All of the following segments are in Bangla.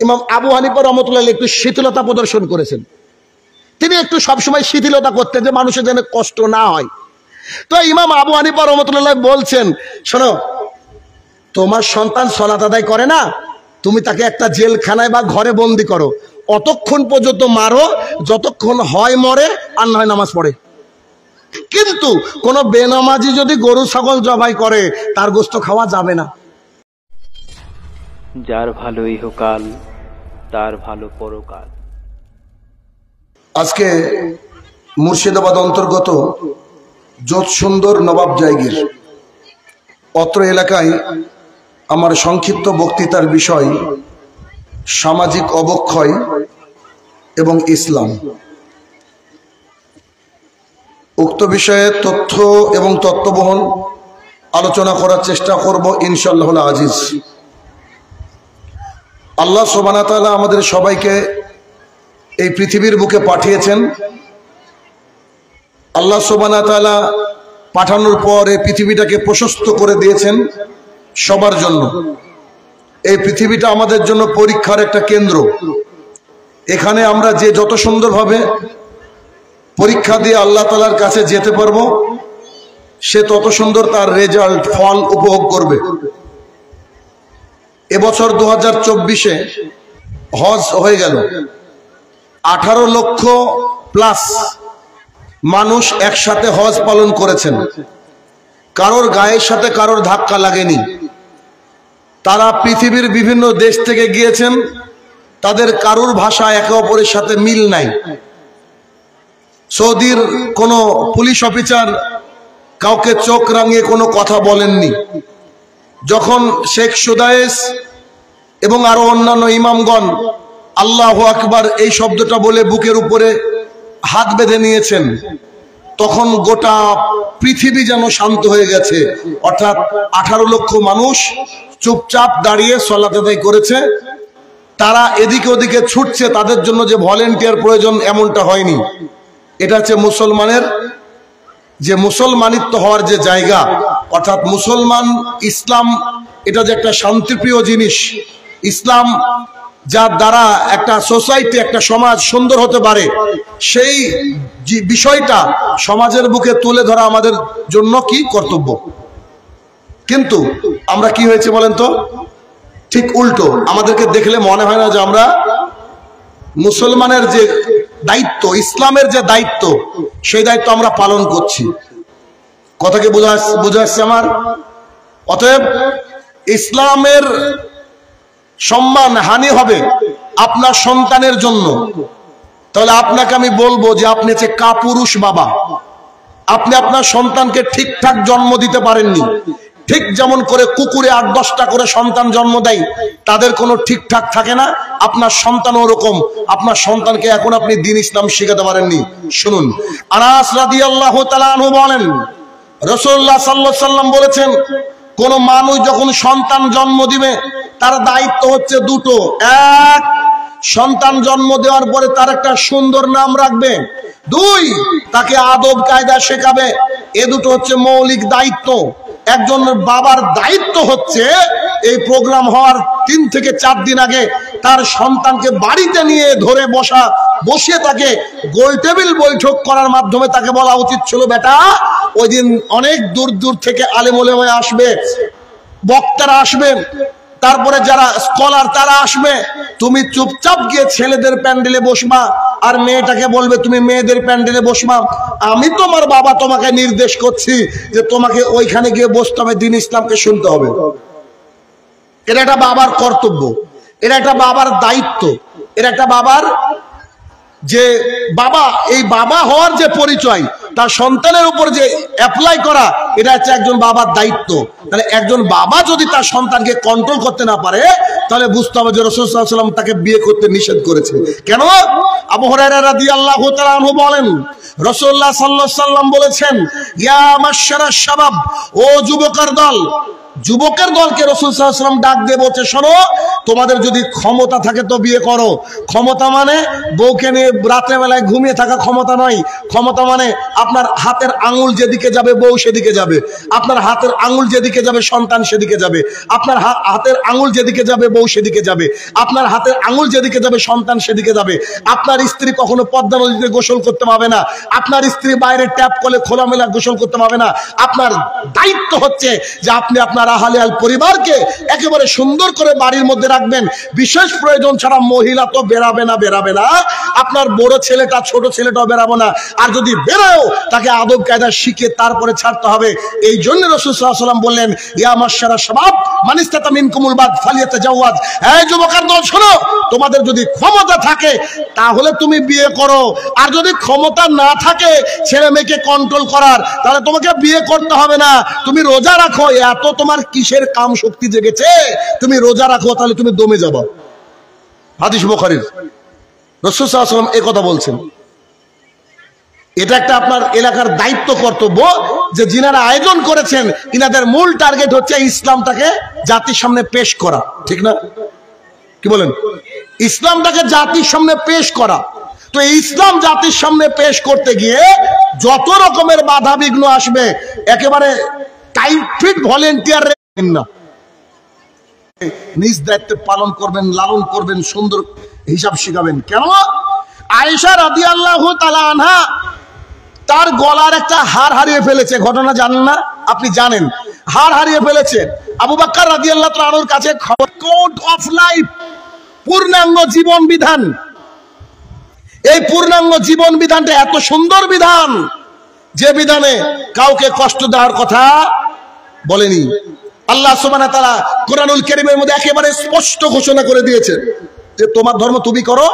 ইমাম আবু হানিফা রাহমাতুল্লাহ একটু শিথিলতা প্রদর্শন করেছেন। তিনি একটু সবসময় শিথিলতা করতেন যে মানুষের যেন কষ্ট না হয়। তো ইমাম আবু হানিফা রাহমাতুল্লাহ বলছেন, শোনো, তোমার সন্তান সালাত আদায় করে না, তুমি তাকে একটা জেলখানায় বা ঘরে বন্দি করো, অতক্ষণ পর্যন্ত মারো যতক্ষণ হয় মরে আর না হয় নামাজ পড়ে। কিন্তু কোন বেনামাজি যদি গরু ছাগল জবাই করে তার গোশত খাওয়া যাবে না। যার ভালো ইহকাল তার ভালো পরকাল। আজকে মুর্শিদাবাদ অন্তর্গত যোধ সুন্দর নবাব জায়গির অত্র এলাকায় আমার সংক্ষিপ্ত বক্তৃতার বিষয় সামাজিক অবক্ষয় এবং ইসলাম। উক্ত বিষয়ে তথ্য এবং তত্ত্ববহন আলোচনা করার চেষ্টা করব ইনশাআল্লাহ আজিজ। আল্লাহ সুবহানাহু ওয়া তাআলা আমাদের সবাইকে এই পৃথিবীর বুকে পাঠিয়েছেন। আল্লাহ সুবহানাহু ওয়া তাআলা পাঠানোর পর এই পৃথিবীটাকে প্রশস্ত করে দিয়েছেন সবার জন্য। এই পৃথিবীটা আমাদের জন্য পরীক্ষার একটা কেন্দ্র। এখানে আমরা যে যত সুন্দরভাবে পরীক্ষা দিয়ে আল্লাহ তাআলার কাছে যেতে পারবো, সে তত সুন্দর তার রেজাল্ট ফল উপভোগ করবে। এবছর 2024-এ হজ হয়ে গেল। 18 লক্ষ প্লাস মানুষ একসাথে হজ পালন করেছেন। কারোর গায়ের সাথে কারোর ধাক্কা লাগেনি। তারা পৃথিবীর বিভিন্ন দেশ থেকে গিয়েছেন, তাদের কারোর ভাষা একে অপরের সাথে মিল নাই। সৌদির কোনো পুলিশ অফিসার কাউকে চোখ রাঙিয়ে কোনো কথা বলেননি। যখন শেখ সুদায়েস এবং আরো অন্যান্য ইমামগণ আল্লাহু আকবার এই শব্দটা বলে বুকের উপরে হাত বেঁধে নিয়েছেন, তখন গোটা পৃথিবী যেন শান্ত হয়ে গেছে। অর্থাৎ 18 লক্ষ মানুষ চুপচাপ দাঁড়িয়ে সালাত আদায় করেছে। তারা এদিকে ওদিকে ছুটছে, তাদের জন্য যে ভলেন্টিয়ার প্রয়োজন এমনটা হয়নি। এটা হচ্ছে মুসলমানের যে মুসলমানিত্ব হওয়ার যে জায়গা, অর্থাৎ মুসলমান ইসলাম এটা যে একটা শান্তিপ্রিয় জিনিস। ইসলাম যার দ্বারা একটা সোসাইটি, একটা সমাজ সুন্দর হতে পারে, সেই বিষয়টা সমাজের বুকে তুলে ধরা আমাদের জন্য কি কর্তব্য। কিন্তু আমরা কি হয়েছে বলেন তো, ঠিক উল্টো। আমাদেরকে দেখলে মনে হয় না যে আমরা মুসলমানের যে দায়িত্ব, ইসলামের যে দায়িত্ব, সেই দায়িত্ব আমরা পালন করছি। কথা কি বোঝা যাচ্ছে আমার? অতএব ইসলামের সম্মান হানি হবে আপনার সন্তানের জন্য। তাহলে আপনাকে আমি বলবো যে আপনি হচ্ছে কাপুরুষ বাবা। আপনি আপনার সন্তানকে ঠিকঠাক জন্ম দিতে পারেননি। ঠিক যেমন করে কুকুরে 8-10টা করে সন্তান জন্ম দেয়, তাদের কোনো ঠিকঠাক থাকে না, আপনার সন্তান ওরকম। আপনার সন্তানকে এখন আপনি দ্বীন ইসলাম শেখাতে পারেননি। শুনুন, আনাস রাদিয়াল্লাহু তাআলা আনহু বলেন, রাসূলুল্লাহ সাল্লাল্লাহু আলাইহি ওয়াসাল্লাম বলেছেন, কোন মানুষ যখন সন্তান জন্ম দিবে তার দায়িত্ব হচ্ছে দুটো। এক, সন্তান জন্ম দেওয়ার পরে তার একটা সুন্দর নাম রাখবে। 2, তাকে আদব কায়দা শেখাবে। এ দুটো হচ্ছে মৌলিক দায়িত্ব। একজন বাবার দায়িত্ব হচ্ছে এই প্রোগ্রাম হওয়ার 3 থেকে 4 দিন আগে তার সন্তানকে বাড়িতে নিয়ে ধরে বসিয়ে তাকে গোল টেবিল বৈঠক করার মাধ্যমে তাকে বলা উচিত ছিল, বেটা ওই দিন অনেক দূর দূর থেকে আলেম ওলামা আসবে, বক্তারা আসবে, তারপরে যারা স্কলার তারা আসবে, তুমি চুপচাপ গিয়ে ছেলেদের প্যান্ডেলে বসবা আর মেয়েটাকে বলবে তুমি মেয়েদের প্যান্ডেলে বসবা। আমি তোমার বাবা তোমাকে নির্দেশ করছি যে তোমাকে ওইখানে গিয়ে বসতে হবে, দ্বীন ইসলামকে শুনতে হবে। এটা একটা বাবার কর্তব্য, এটা একটা বাবার দায়িত্ব, এটা একটা বাবার যে বাবা, এই বাবা হওয়ার যে পরিচয় তার সন্তানের উপর যে অ্যাপ্লাই করা, এটা হচ্ছে একজন বাবার দায়িত্ব। তাহলে একজন বাবা যদি তার সন্তানকে কন্ট্রোল করতে না পারে, তাহলে বুঝতে হবে যে রাসূল সাল্লাল্লাহু আলাইহি ওয়াসাল্লাম তাকে বিয়ে করতে নিষেধ করেছে। কেন? আবু হুরায়রা রাদিয়াল্লাহু তাআলা আনহু বলেন, রাসূলুল্লাহ সাল্লাল্লাহু আলাইহি ওয়াসাল্লাম বলেছেন, ইয়া মাশশারাশ শাবাব, ও যুবকের দল, যুবকের দলকে রাসূল সাল্লাল্লাহু আলাইহি ওয়াসাল্লাম ডাক দিয়ে বলছে, শোনো, তোমাদের যদি ক্ষমতা থাকে তো বিয়ে করো। ক্ষমতা মানে বউকে নিয়ে রাত্রে বেলায় ঘুমিয়ে থাকা ক্ষমতা নয়। ক্ষমতা মানে আপনার হাতের আঙুল যেদিকে যাবে বউ সেদিকে যাবে, আপনার হাতের আঙুল যেদিকে যাবে সন্তান সেদিকে যাবে, আপনার হাতের আঙুল যেদিকে যাবে বউ সেদিকে যাবে, আপনার হাতের আঙুল যেদিকে যাবে সন্তান সেদিকে যাবে। আপনার স্ত্রী কখনো পদ্মা নদীতে গোসল করতে পারবে না, আপনার স্ত্রী বাইরে ট্যাপ কলে খোলামেলা গোসল করতে পারবে না। আপনার দায়িত্ব হচ্ছে যে আপনি আপনার আহলে আল পরিবারকে একেবারে সুন্দর করে বাড়ির মধ্যে রাখবেন। বিশেষ প্রয়োজন ছাড়া মহিলা তো বেরাবে না। আপনার বড় ছেলেটা ছোট ছেলেটাও বেরাবো না, আর যদি বেরোয় তাকে আদব কায়দা শিখে তারপরে ছাড়তে হবে। এই জন্য রাসূল সাল্লাল্লাহু আলাইহি ওয়াসাল্লাম বললেন, ইয়া মাশশারা শাবাব মান ইসতাতা মিনকুমুল বাদ ফালিয়াতাজাওয়াজ। এই যুবকের দল শোনো, তোমাদের যদি ক্ষমতা থাকে তাহলে তুমি বিয়ে করো, আর যদি ক্ষমতা না থাকে ছেলে মেয়েকে কন্ট্রোল করার, তাহলে তোমাকে বিয়ে করতে হবে না। তুমি রোজা রাখো, এত তোমার কিসের কাম শক্তি জেগেছে, তুমি রোজা রাখো, তাহলে তুমি দমে যাবে। হাদিস বুখারীর, রাসূল সাল্লাল্লাহু আলাইহি ওয়াসাল্লাম এই কথা বলছেন। এটা একটা আপনার এলাকার দায়িত্ব কর্তব্য যে যিনারা আয়োজন করেছেন ইনাদের মূল টার্গেট হচ্ছে ইসলামটাকে জাতির সামনে পেশ করা, ঠিক না? কি বলেন? ইসলামটাকে জাতির সামনে পেশ করা। তো ইসলাম জাতির সামনে পেশ করতে গিয়ে যত রকমের বাধা বিঘ্ন আসবে একেবারে টাইট ফিট ভলেন্টিয়ার না, নিজ দায়িত্ব পালন করবেন, লালন করবেন, সুন্দর হিসাব শিখাবেন। কেন? আয়েশা রাদিয়াল্লাহু তাআলা আনহা তার গলার একটা হার হারিয়ে ফেলেছে, ঘটনা জানেন না? আপনি জানেন, হার হারিয়ে ফেলেছে। আবু বকর রাদিয়াল্লাহু তাআলা আনহুর কাছে খবর, কোড অফ লাইফ, পূর্ণাঙ্গ জীবন বিধান। এই পূর্ণাঙ্গ জীবন বিধানটা এত সুন্দর বিধান যে বিধানে কাউকে কষ্ট দেওয়ার কথা বলেনি। আল্লাহ সুবহানাহু ওয়া তাআলা কোরআনুল কারীমের মধ্যে একেবারে স্পষ্ট ঘোষণা করে দিয়েছেন যে তোমার ধর্ম তুমি করো,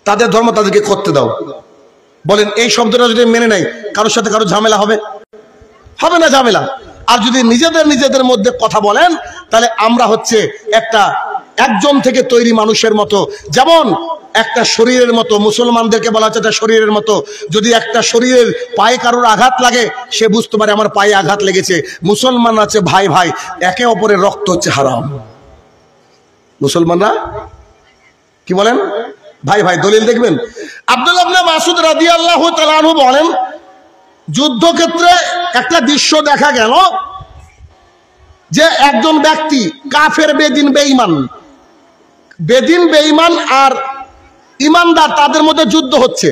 তাদের ধর্ম তাদেরকে করতে দাও। বলেন এই শব্দটা যদি মেনে নেয় কারোর সাথে কারো ঝামেলা হবে না? ঝামেলা। আর যদি নিজেদের মধ্যে কথা বলেন তাহলে আমরা হচ্ছে একজন থেকে তৈরি মানুষের মতো। যেমন একটা শরীরের মতো, মুসলমানদেরকে বলা হচ্ছে একটা শরীরের মতো। যদি একটা শরীরের পায়ে কারোর আঘাত লাগে সে বুঝতে পারে আমার পায়ে আঘাত লেগেছে। মুসলমান আছে ভাই ভাই, একে অপরের রক্ত হচ্ছে হারাম। মুসলমানরা কি বলেন? ভাই ভাই। দলিল দেখবেন, আব্দুল্লাহ ইবনে মাসউদ রাদিয়াল্লাহু তাআলা আনহু বলেন, যুদ্ধক্ষেত্রে একটা দৃশ্য দেখা গেল যে একজন ব্যক্তি কাফের, বেদিন বেঈমান আর ইমানদার, তাদের মধ্যে যুদ্ধ হচ্ছে।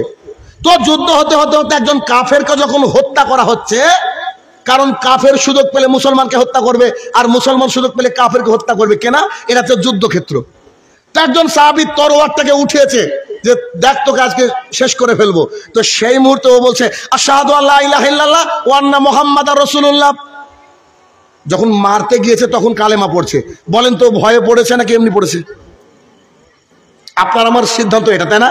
তো যুদ্ধ হতে হতে হতে একজন কাফেরকে যখন হত্যা করা হচ্ছে, কারণ কাফের সুযোগ পেলে মুসলমানকে হত্যা করবে আর মুসলমান সুযোগ পেলে কাফেরকে হত্যা করবে, কেনা? এটা হচ্ছে যুদ্ধক্ষেত্র। তো একজন সাহাবী তরোয়ারটাকে উঠিয়েছে যে দেখ তোকে আজকে শেষ করে ফেলবো। তো সেই মুহূর্তে ও বলছে আশহাদু আল্লা ইলাহা ইল্লাল্লাহ ওয়া আন্না মুহাম্মাদার রাসূলুল্লাহ। যখন মারতে গিয়েছে তখন কালেমা পড়ছে। বলেন তো ভয়ে পড়েছে নাকি এমনি পড়েছে? আপনার আমার সিদ্ধান্ত এটা, তাই না?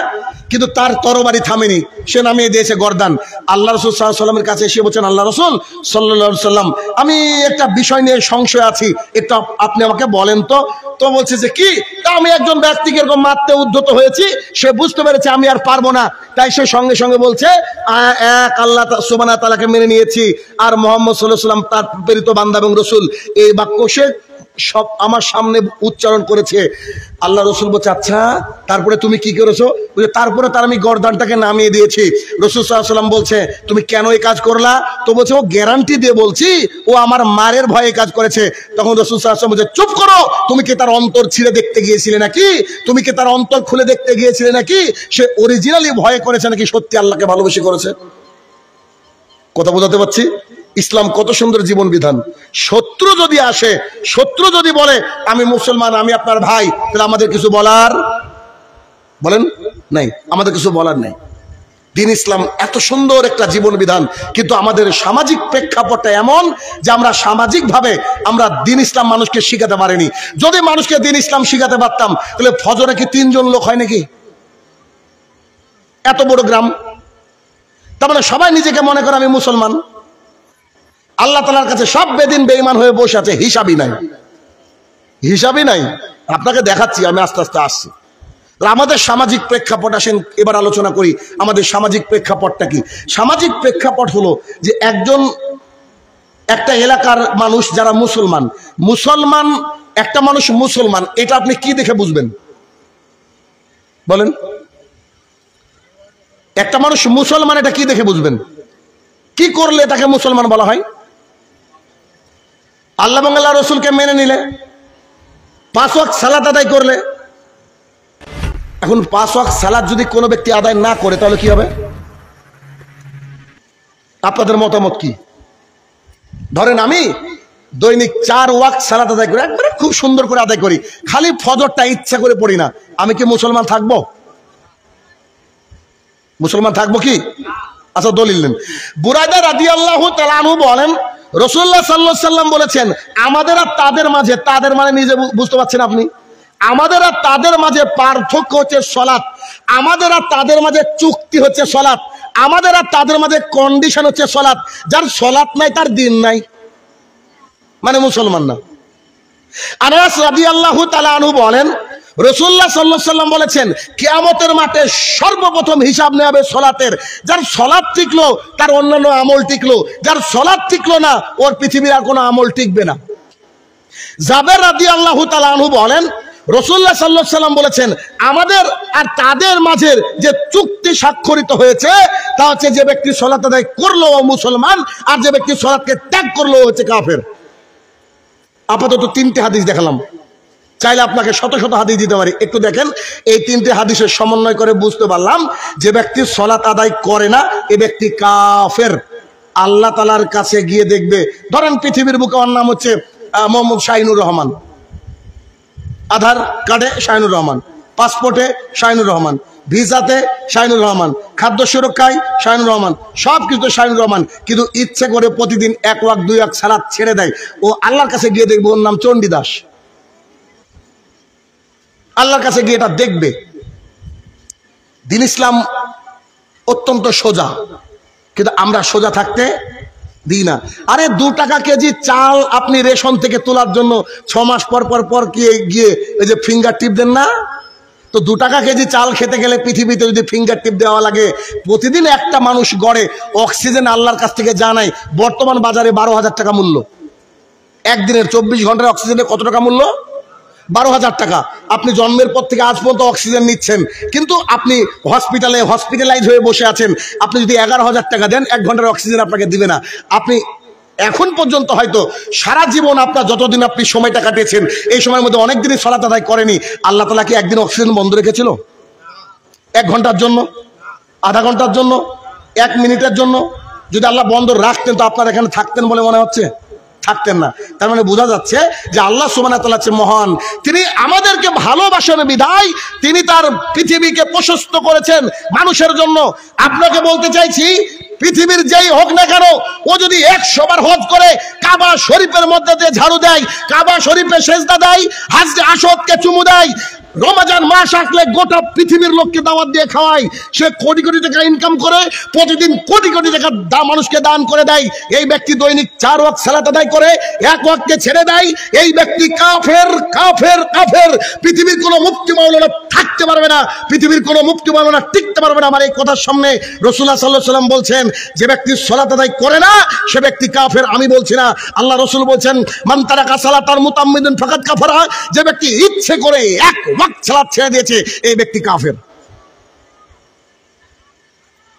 কিন্তু তার তরবারি থামেনি, সে নামিয়ে দিয়েছে গর্দান। আল্লাহ রাসূল সাল্লাল্লাহু আলাইহি ওয়াসাল্লামের কাছে এসে বলছেন, আল্লাহ রাসূল সাল্লাল্লাহু আলাইহি ওয়াসাল্লাম, আমি একটা বিষয় নিয়ে সংশয় আছি, একটু আপনি আমাকে বলেন তো। তো বলছে যে কি? তা আমি একজন ব্যক্তিকে এরকম মারতে উদ্ধত হয়েছি, সে বুঝতে পেরেছে আমি আর পারবো না, তাই সে সঙ্গে সঙ্গে বলছে এক আল্লাহ সুবহানাহু ওয়া তাআলাকে মেনে নিয়েছি আর মুহাম্মদ সাল্লাল্লাহু আলাইহি ওয়াসাল্লাম তার প্রেরিত বান্দা এবং রাসূল। এই বাক্য সে সব আমার সামনে উচ্চারণ করেছে। আল্লাহ রাসূল বলছে আচ্ছা তারপরে তুমি কি করেছো? বলে তারপরে তার আমি গর্দানটাকে নামিয়ে দিয়েছি। রাসূল সাল্লাল্লাহু আলাইহি ওয়াসাল্লাম বলছে তুমি কেন এই কাজ করলা? তো বলছে ও গ্যারান্টি দিয়ে বলছি, ও আমার মারের ভয়ে কাজ করেছে। তখন রাসূল সাল্লাল্লাহু আলাইহি ওয়াসাল্লাম বলছে চুপ করো, তুমি কি তার অন্তর ছিঁড়ে দেখতে গিয়েছিলে নাকি? তুমি কি তার অন্তর খুলে দেখতে গিয়েছিলে নাকি? সে অরিজিনালি ভয় করেছে নাকি সত্যি আল্লাহকে ভালোবেসে করেছে? কথা বোঝাতে পারছি? ইসলাম কত সুন্দর জীবন বিধান। শত্রু যদি আসে, শত্রু যদি বলে আমি মুসলমান, আমি আপনার ভাই, তাহলে আমাদের কিছু বলার বলেন নাই, আমাদের কিছু বলার নাই। দিন ইসলাম এত সুন্দর একটা জীবন বিধান, কিন্তু আমাদের সামাজিক প্রেক্ষাপটটা এমন যে আমরা সামাজিকভাবে আমরা দিন ইসলাম মানুষকে শিখাতে পারিনি। যদি মানুষকে দিন ইসলাম শিখাতে পারতাম তাহলে ফজরে কি 3 জন লোক হয় নাকি? এত বড় গ্রাম, তার মানে সবাই নিজেকে মনে করে আমি মুসলমান। আল্লাহ তাআলার কাছে সব বেদিন বেঈমান হয়ে বসে আছে, হিসাবই নাই। আপনাকে দেখাচ্ছি, আমি আস্তে আস্তে আসছি। আমাদের সামাজিক প্রেক্ষাপট আসেন এবার আলোচনা করি। আমাদের সামাজিক প্রেক্ষাপটটা কি? সামাজিক প্রেক্ষাপট হলো যে একটা এলাকার মানুষ যারা মুসলমান একটা মানুষ মুসলমান, এটা আপনি কি দেখে বুঝবেন বলেন? একটা মানুষ মুসলমান এটা কি দেখে বুঝবেন? কি করলে তাকে মুসলমান বলা হয়? আল্লাহ এবং আল্লাহ রসুলকে মেনে নিলে, 5 ওয়াক্ত সালাত আদায় করলে। এখন 5 ওয়াক্ত সালাত যদি কোনো ব্যক্তি আদায় না করে তাহলে কি হবে? আপনাদের মতামত কি? ধরেন আমি দৈনিক 4 ওয়াক্ত সালাত আদায় করি, একবারে খুব সুন্দর করে আদায় করি, খালি ফজরটা ইচ্ছা করে পড়ি না, আমি কি মুসলমান থাকবো? মুসলমান থাকবো কি? আচ্ছা দলিল নেন। বুরায়দা রাদিয়াল্লাহু তাআলা আনহু বলেন, রাসূলুল্লাহ সাল্লাল্লাহু আলাইহি সাল্লাম বলেছেন, আমাদের আর তাদের মাঝে, তাদের মানে নিজে বুঝতে পারছেন আপনি, আমাদের আর তাদের মাঝে পার্থক্য হচ্ছে সালাত, আমাদের আর তাদের মাঝে চুক্তি হচ্ছে সালাত, আমাদের আর তাদের মাঝে কন্ডিশন হচ্ছে সালাত। যার সালাত নাই তার দিন নাই, মানে মুসলমান না। আনাস রাদিয়াল্লাহু তাআলা আনহু বলেন, রাসূলুল্লাহ সাল্লাল্লাহু আলাইহি সাল্লাম বলেছেন, কিয়ামতের মাঠে সর্বপ্রথম হিসাব নেওয়া হবে সালাতের। যার সালাত টিকলো তার অন্যান্য আমল টিকলো, যার সালাত টিকলো না ওর পৃথিবীর আর কোনো আমল টিকবে না। জাবের রাদিয়াল্লাহু তাআলা আনহু বলেন, রাসূলুল্লাহ সাল্লাল্লাহু আলাইহি সাল্লাম বলেছেন, আমাদের আর তাদের মাঝের যে চুক্তি স্বাক্ষরিত হয়েছে তা হচ্ছে যে ব্যক্তি সালাত আদায় করলো ও মুসলমান, আর যে ব্যক্তি সালাতকে ত্যাগ করলো হচ্ছে কাফের। আপাতত 3টে হাদিস দেখালাম, চাইলে আপনাকে শত শত হাদিস দিতে পারি। একটু দেখেন, এই 3টে হাদিসের সমন্বয় করে বুঝতে পারলাম যে ব্যক্তি সালাত আদায় করে না এ ব্যক্তি কাফের। আল্লাহ তাআলার কাছে গিয়ে দেখবে, ধরেন পৃথিবীর বুকে ওর নাম হচ্ছে মোহাম্মদ শাহিনুর রহমান, আধার কার্ডে শাহিনুর রহমান, পাসপোর্টে শাহিনুর রহমান, ভিসাতে শাহিনুর রহমান, খাদ্য সুরক্ষায় শাহিনুর রহমান, সব কিছু শাহিনুর রহমান, কিন্তু ইচ্ছে করে প্রতিদিন 1 ওয়াক্ত 2 ওয়াক্ত সালাত ছেড়ে দেয়। ও আল্লাহর কাছে গিয়ে দেখবে ওর নাম চণ্ডীদাস। আল্লাহর কাছে গিয়ে এটা দেখবে। দিন ইসলাম অত্যন্ত সোজা, কিন্তু আমরা সোজা থাকতে দিই না। আরে 2 টাকা কেজি চাল আপনি রেশন থেকে তোলার জন্য 6 মাস পর পর পর গিয়ে ওই যে ফিঙ্গার টিপ দেন না? তো 2 টাকা কেজি চাল খেতে গেলে পৃথিবীতে যদি ফিঙ্গার টিপ দেওয়া লাগে, প্রতিদিন একটা মানুষ গড়ে অক্সিজেন আল্লাহর কাছ থেকে জানায় বর্তমান বাজারে 12,000 টাকা মূল্য। একদিনের 24 ঘন্টার অক্সিজেনের কত টাকা মূল্য? 12,000 টাকা। আপনি জন্মের পর থেকে আজ পর্যন্ত অক্সিজেন নিচ্ছেন, কিন্তু আপনি হসপিটালাইজ হয়ে বসে আছেন। আপনি যদি 11,000 টাকা দেন, 1 ঘন্টার অক্সিজেন আপনাকে দিবে না। আপনি এখন পর্যন্ত হয়তো সারা জীবন আপনার যতদিন আপনি সময়টা কাটিয়েছেন, এই সময়ের মধ্যে অনেক দিনই সালাত আদায় করেনি। আল্লাহ তাআলা কি একদিন অক্সিজেন বন্ধ রেখেছিল? 1 ঘন্টার জন্য, আধা ঘন্টার জন্য, 1 মিনিটের জন্য? যদি আল্লাহ বন্ধ রাখতেন তো আপনার এখানে থাকতেন বলে মনে হচ্ছে? থাকতেন না। তার মানে বোঝা যাচ্ছে যে আল্লাহ সুবহানাহু ওয়া তাআলা হচ্ছে মহান। তিনি আমাদেরকে ভালোবাসেন বিধায় তিনি তার পৃথিবীকে প্রশস্ত করেছেন মানুষের জন্য। আপনাকে বলতে চাইছি, পৃথিবীর যেই হোক না কেন, ও যদি 100 বার হজ করে, কাবা শরীফের মধ্যে দিয়ে ঝাড়ু দেয়, কাবা শরীফে সেজদা দেয়, হাজরে আসওয়াদকে চুমু দেয়, রমজান মাস আসলে গোটা পৃথিবীর লোককে দাওয়াত দিয়ে খাওয়ায়, সে কোটি কোটি টাকা ইনকাম করে, প্রতিদিন কোটি কোটি টাকা মানুষকে দান করে দেয়, এই ব্যক্তি দৈনিক 4 ওয়াক্ত সালাত আদায় করে 1 ওয়াক্তকে ছেড়ে দেয়, এই ব্যক্তি কাফের কাফের কাফের। পৃথিবীর কোনো মুফতি মাওলানা থাকতে পারবে না, পৃথিবীর কোনো মুফতি মাওলানা টিকতে পারবে না। আমার এই কথার সামনে রাসূলুল্লাহ সাল্লাল্লাহু আলাইহি ওয়াসাল্লাম বলছেন, যে ব্যক্তি সালাত আদায় করে না সে ব্যক্তি কাফের। আমি বলছি না, আল্লাহ রাসূল বলছেন, মান তারাকা সালাতান মুতাম্মিদান ফাকাদ কাফারা। যে ব্যক্তি ইচ্ছে করে 1 ওয়াক্ত সালাত ছেড়ে দিয়েছে এই ব্যক্তি কাফের।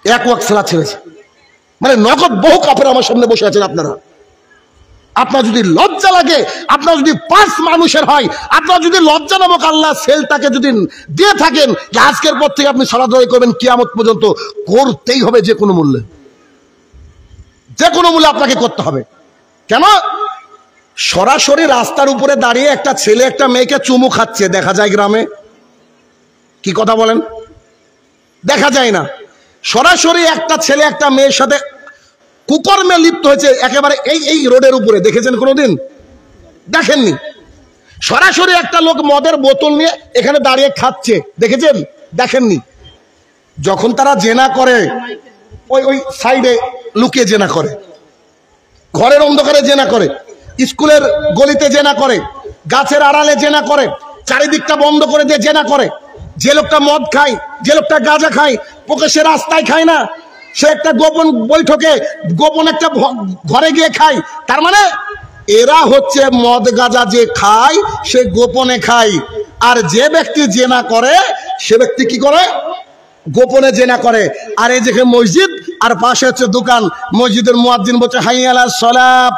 1 ওয়াক্ত সালাত ছেড়েছে মানে নগদ বহু কাফের আমার সামনে বসে আছেন আপনারা। আপনার যদি লজ্জা লাগে, আপনার যদি 5 মানুষের হয়, আপনার যদি লজ্জা নামক আল্লাহ সেলটাকে যদি দিয়ে থাকেন যে আজকের পর থেকে আপনি সালাত আদায় করবেন কিয়ামত পর্যন্ত, করতেই হবে যে কোনো মূল্যে, যে কোনো মূল্যে আপনাকে করতে হবে। কেন? সরাসরি রাস্তার উপরে দাঁড়িয়ে একটা ছেলে একটা মেয়েকে চুমু খাচ্ছে দেখা যায় গ্রামে? কি কথা বলেন? দেখা যায় না। সরাসরি একটা ছেলে একটা মেয়ের সাথে কুকর্মে লিপ্ত হয়েছে একেবারে এই রোডের উপরে, দেখেছেন কোনোদিন? দেখেননি। সরাসরি একটা লোক মদের বোতল নিয়ে এখানে দাঁড়িয়ে খাচ্ছে, দেখেছেন? দেখেননি। যখন তারা জেনা করে ওই সাইডে লুকিয়ে জেনা করে, ঘরের অন্ধকারে জেনা করে, স্কুলের গলিতে জেনা করে, গাছের আড়ালে জেনা করে, চারিদিকটা বন্ধ করে দিয়ে জেনা করে। যে লোকটা মদ খায়, যে লোকটা গাঁজা খায়, প্রকাশ্যে রাস্তায় খায় না, সে একটা গোপন বৈঠকে গোপন একটা ঘরে গিয়ে খায়। তার মানে এরা হচ্ছে মদ গাঁজা যে খায় সে গোপনে খায়, আর যে ব্যক্তি জেনা করে সে ব্যক্তি কি করে? গোপনে জেনা করে। আর এই যে মসজিদ আর পাশে হচ্ছে দোকান, মসজিদের মুয়াজ্জিন বলছে হাইয়া আলাস সালাত,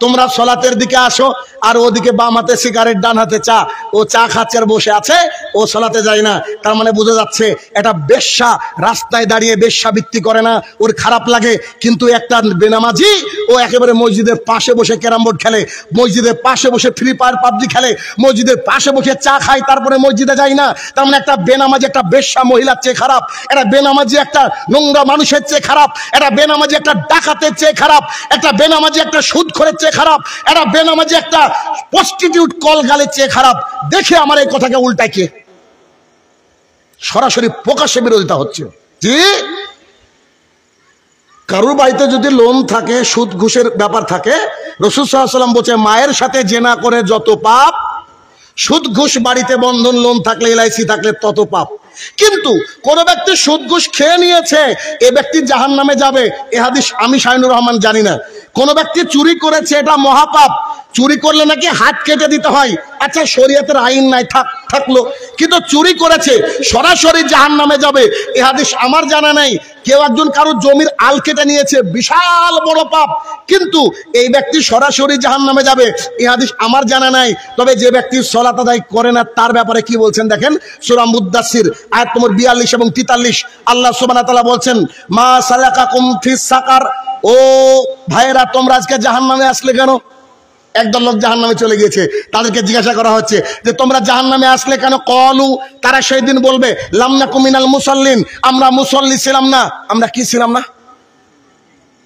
তোমরা সলাতের দিকে আসো, আর ওদিকে বাম হাতে সিগারেট ডান হাতে চা, ও চা খাচ্ছে আর বসে আছে, ও সলাতে যায় না। তার মানে বোঝা যাচ্ছে এটা বেশ্যা, রাস্তায় দাঁড়িয়ে বেশ্যাবৃত্তি করে না, ওর খারাপ লাগে। কিন্তু একটা বেনামাজি ও একেবারে মসজিদের পাশে বসে ক্যারাম বোর্ড খেলে, মসজিদের পাশে বসে ফ্রি ফায়ার পাবজি খেলে, মসজিদের পাশে বসে চা খায়, তারপরে মসজিদে যায় না। তার মানে একটা বেনামাজি একটা বেশ্যা মহিলার চেয়ে খারাপ, একটা বেনামাজি একটা নোংরা মানুষের চেয়ে খারাপ, একটা বেনামাজি একটা ডাকাতের চেয়ে খারাপ, একটা বেনামাজি একটা সুদখোরের চেয়ে খারাপ, একটা বেনামাজি একটা প্রস্টিটিউট কলগালের চেয়ে খারাপ। দেখে আমার এই কথাকে উল্টায় কে? সরাসরি প্রকাশ্যে বিরোধিতা হচ্ছে। জি, কারোর বাড়িতে যদি লোন থাকে, সুদ ঘুষের ব্যাপার থাকে, রাসূল সাল্লাল্লাহু আলাইহি ওয়াসাল্লাম বলছে মায়ের সাথে জেনা করে যত পাপ, সুদ ঘুষ বাড়িতে বন্ধন লোন থাকলে এলআইসি থাকলে তত পাপ। কিন্তু কোন ব্যক্তি সুদ ঘুষ খেয়ে নিয়েছে, এ ব্যক্তি জাহান্নামে যাবে, এ হাদিস আমি শাহিনুর রহমান জানি না। কোন ব্যক্তি চুরি করেছে, এটা মহাপাপ, চুরি করলে নাকি হাত কেটে দিতে হয়। আচ্ছা, শরীয়তের আইন নাই থাকলো, কিন্তু চুরি করেছে, সরাসরি জাহান্নামে যাবে, এ হাদিস আমার জানা নাই। কেউ একজন কারো জমির আল কেটে নিয়েছে, বিশাল বড় পাপ, কিন্তু এই ব্যক্তি সরাসরি জাহান্নামে যাবে, এ হাদিস আমার জানা নাই। তবে যে ব্যক্তি সালাত আদায় করে না তার ব্যাপারে কি বলছেন দেখেন, সূরা মুদ্দাসসির আয়াত নম্বর 42 এবং 43 আল্লাহ সুবহানাহু ওয়া তাআলা বলছেন, মা সালাকাকুম ফিস সাকার, ও ভাইরা তোমরা আজকে জাহান্নামে আসলে কেন? একদল লোক জাহান্নামে চলে গিয়েছে, তাদেরকে জিজ্ঞাসা করা হচ্ছে যে তোমরা জাহান্নামে আসলে কেন? কলু, তারা সেই দিন বলবে লাম নাকু মিনাল মুসাল্লিন, আমরা মুসল্লি ছিলাম না। আমরা কি ছিলাম না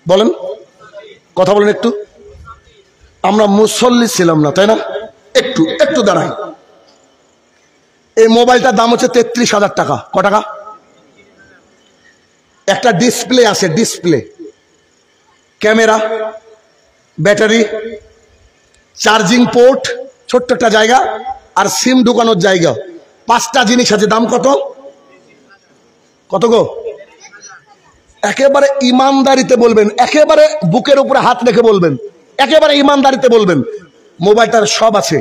বলেন? কথা বলেন একটু। আমরা মুসল্লি ছিলাম না, তাই না? একটু দাঁড়াই। এই মোবাইলটার দাম হচ্ছে 33,000 টাকা। ক টাকা? একটা ডিসপ্লে আছে, display, camera, battery, charging port, ছোট্ট একটা জায়গা, আর সিম ঢুকানোর জায়গা, 5টা জিনিস আছে। দাম কত? কত গো? একেবারে ইমানদারিতে বলবেন, একেবারে বুকের উপরে হাত রেখে বলবেন, একেবারে ইমানদারিতে বলবেন, মোবাইলটার সব আছে,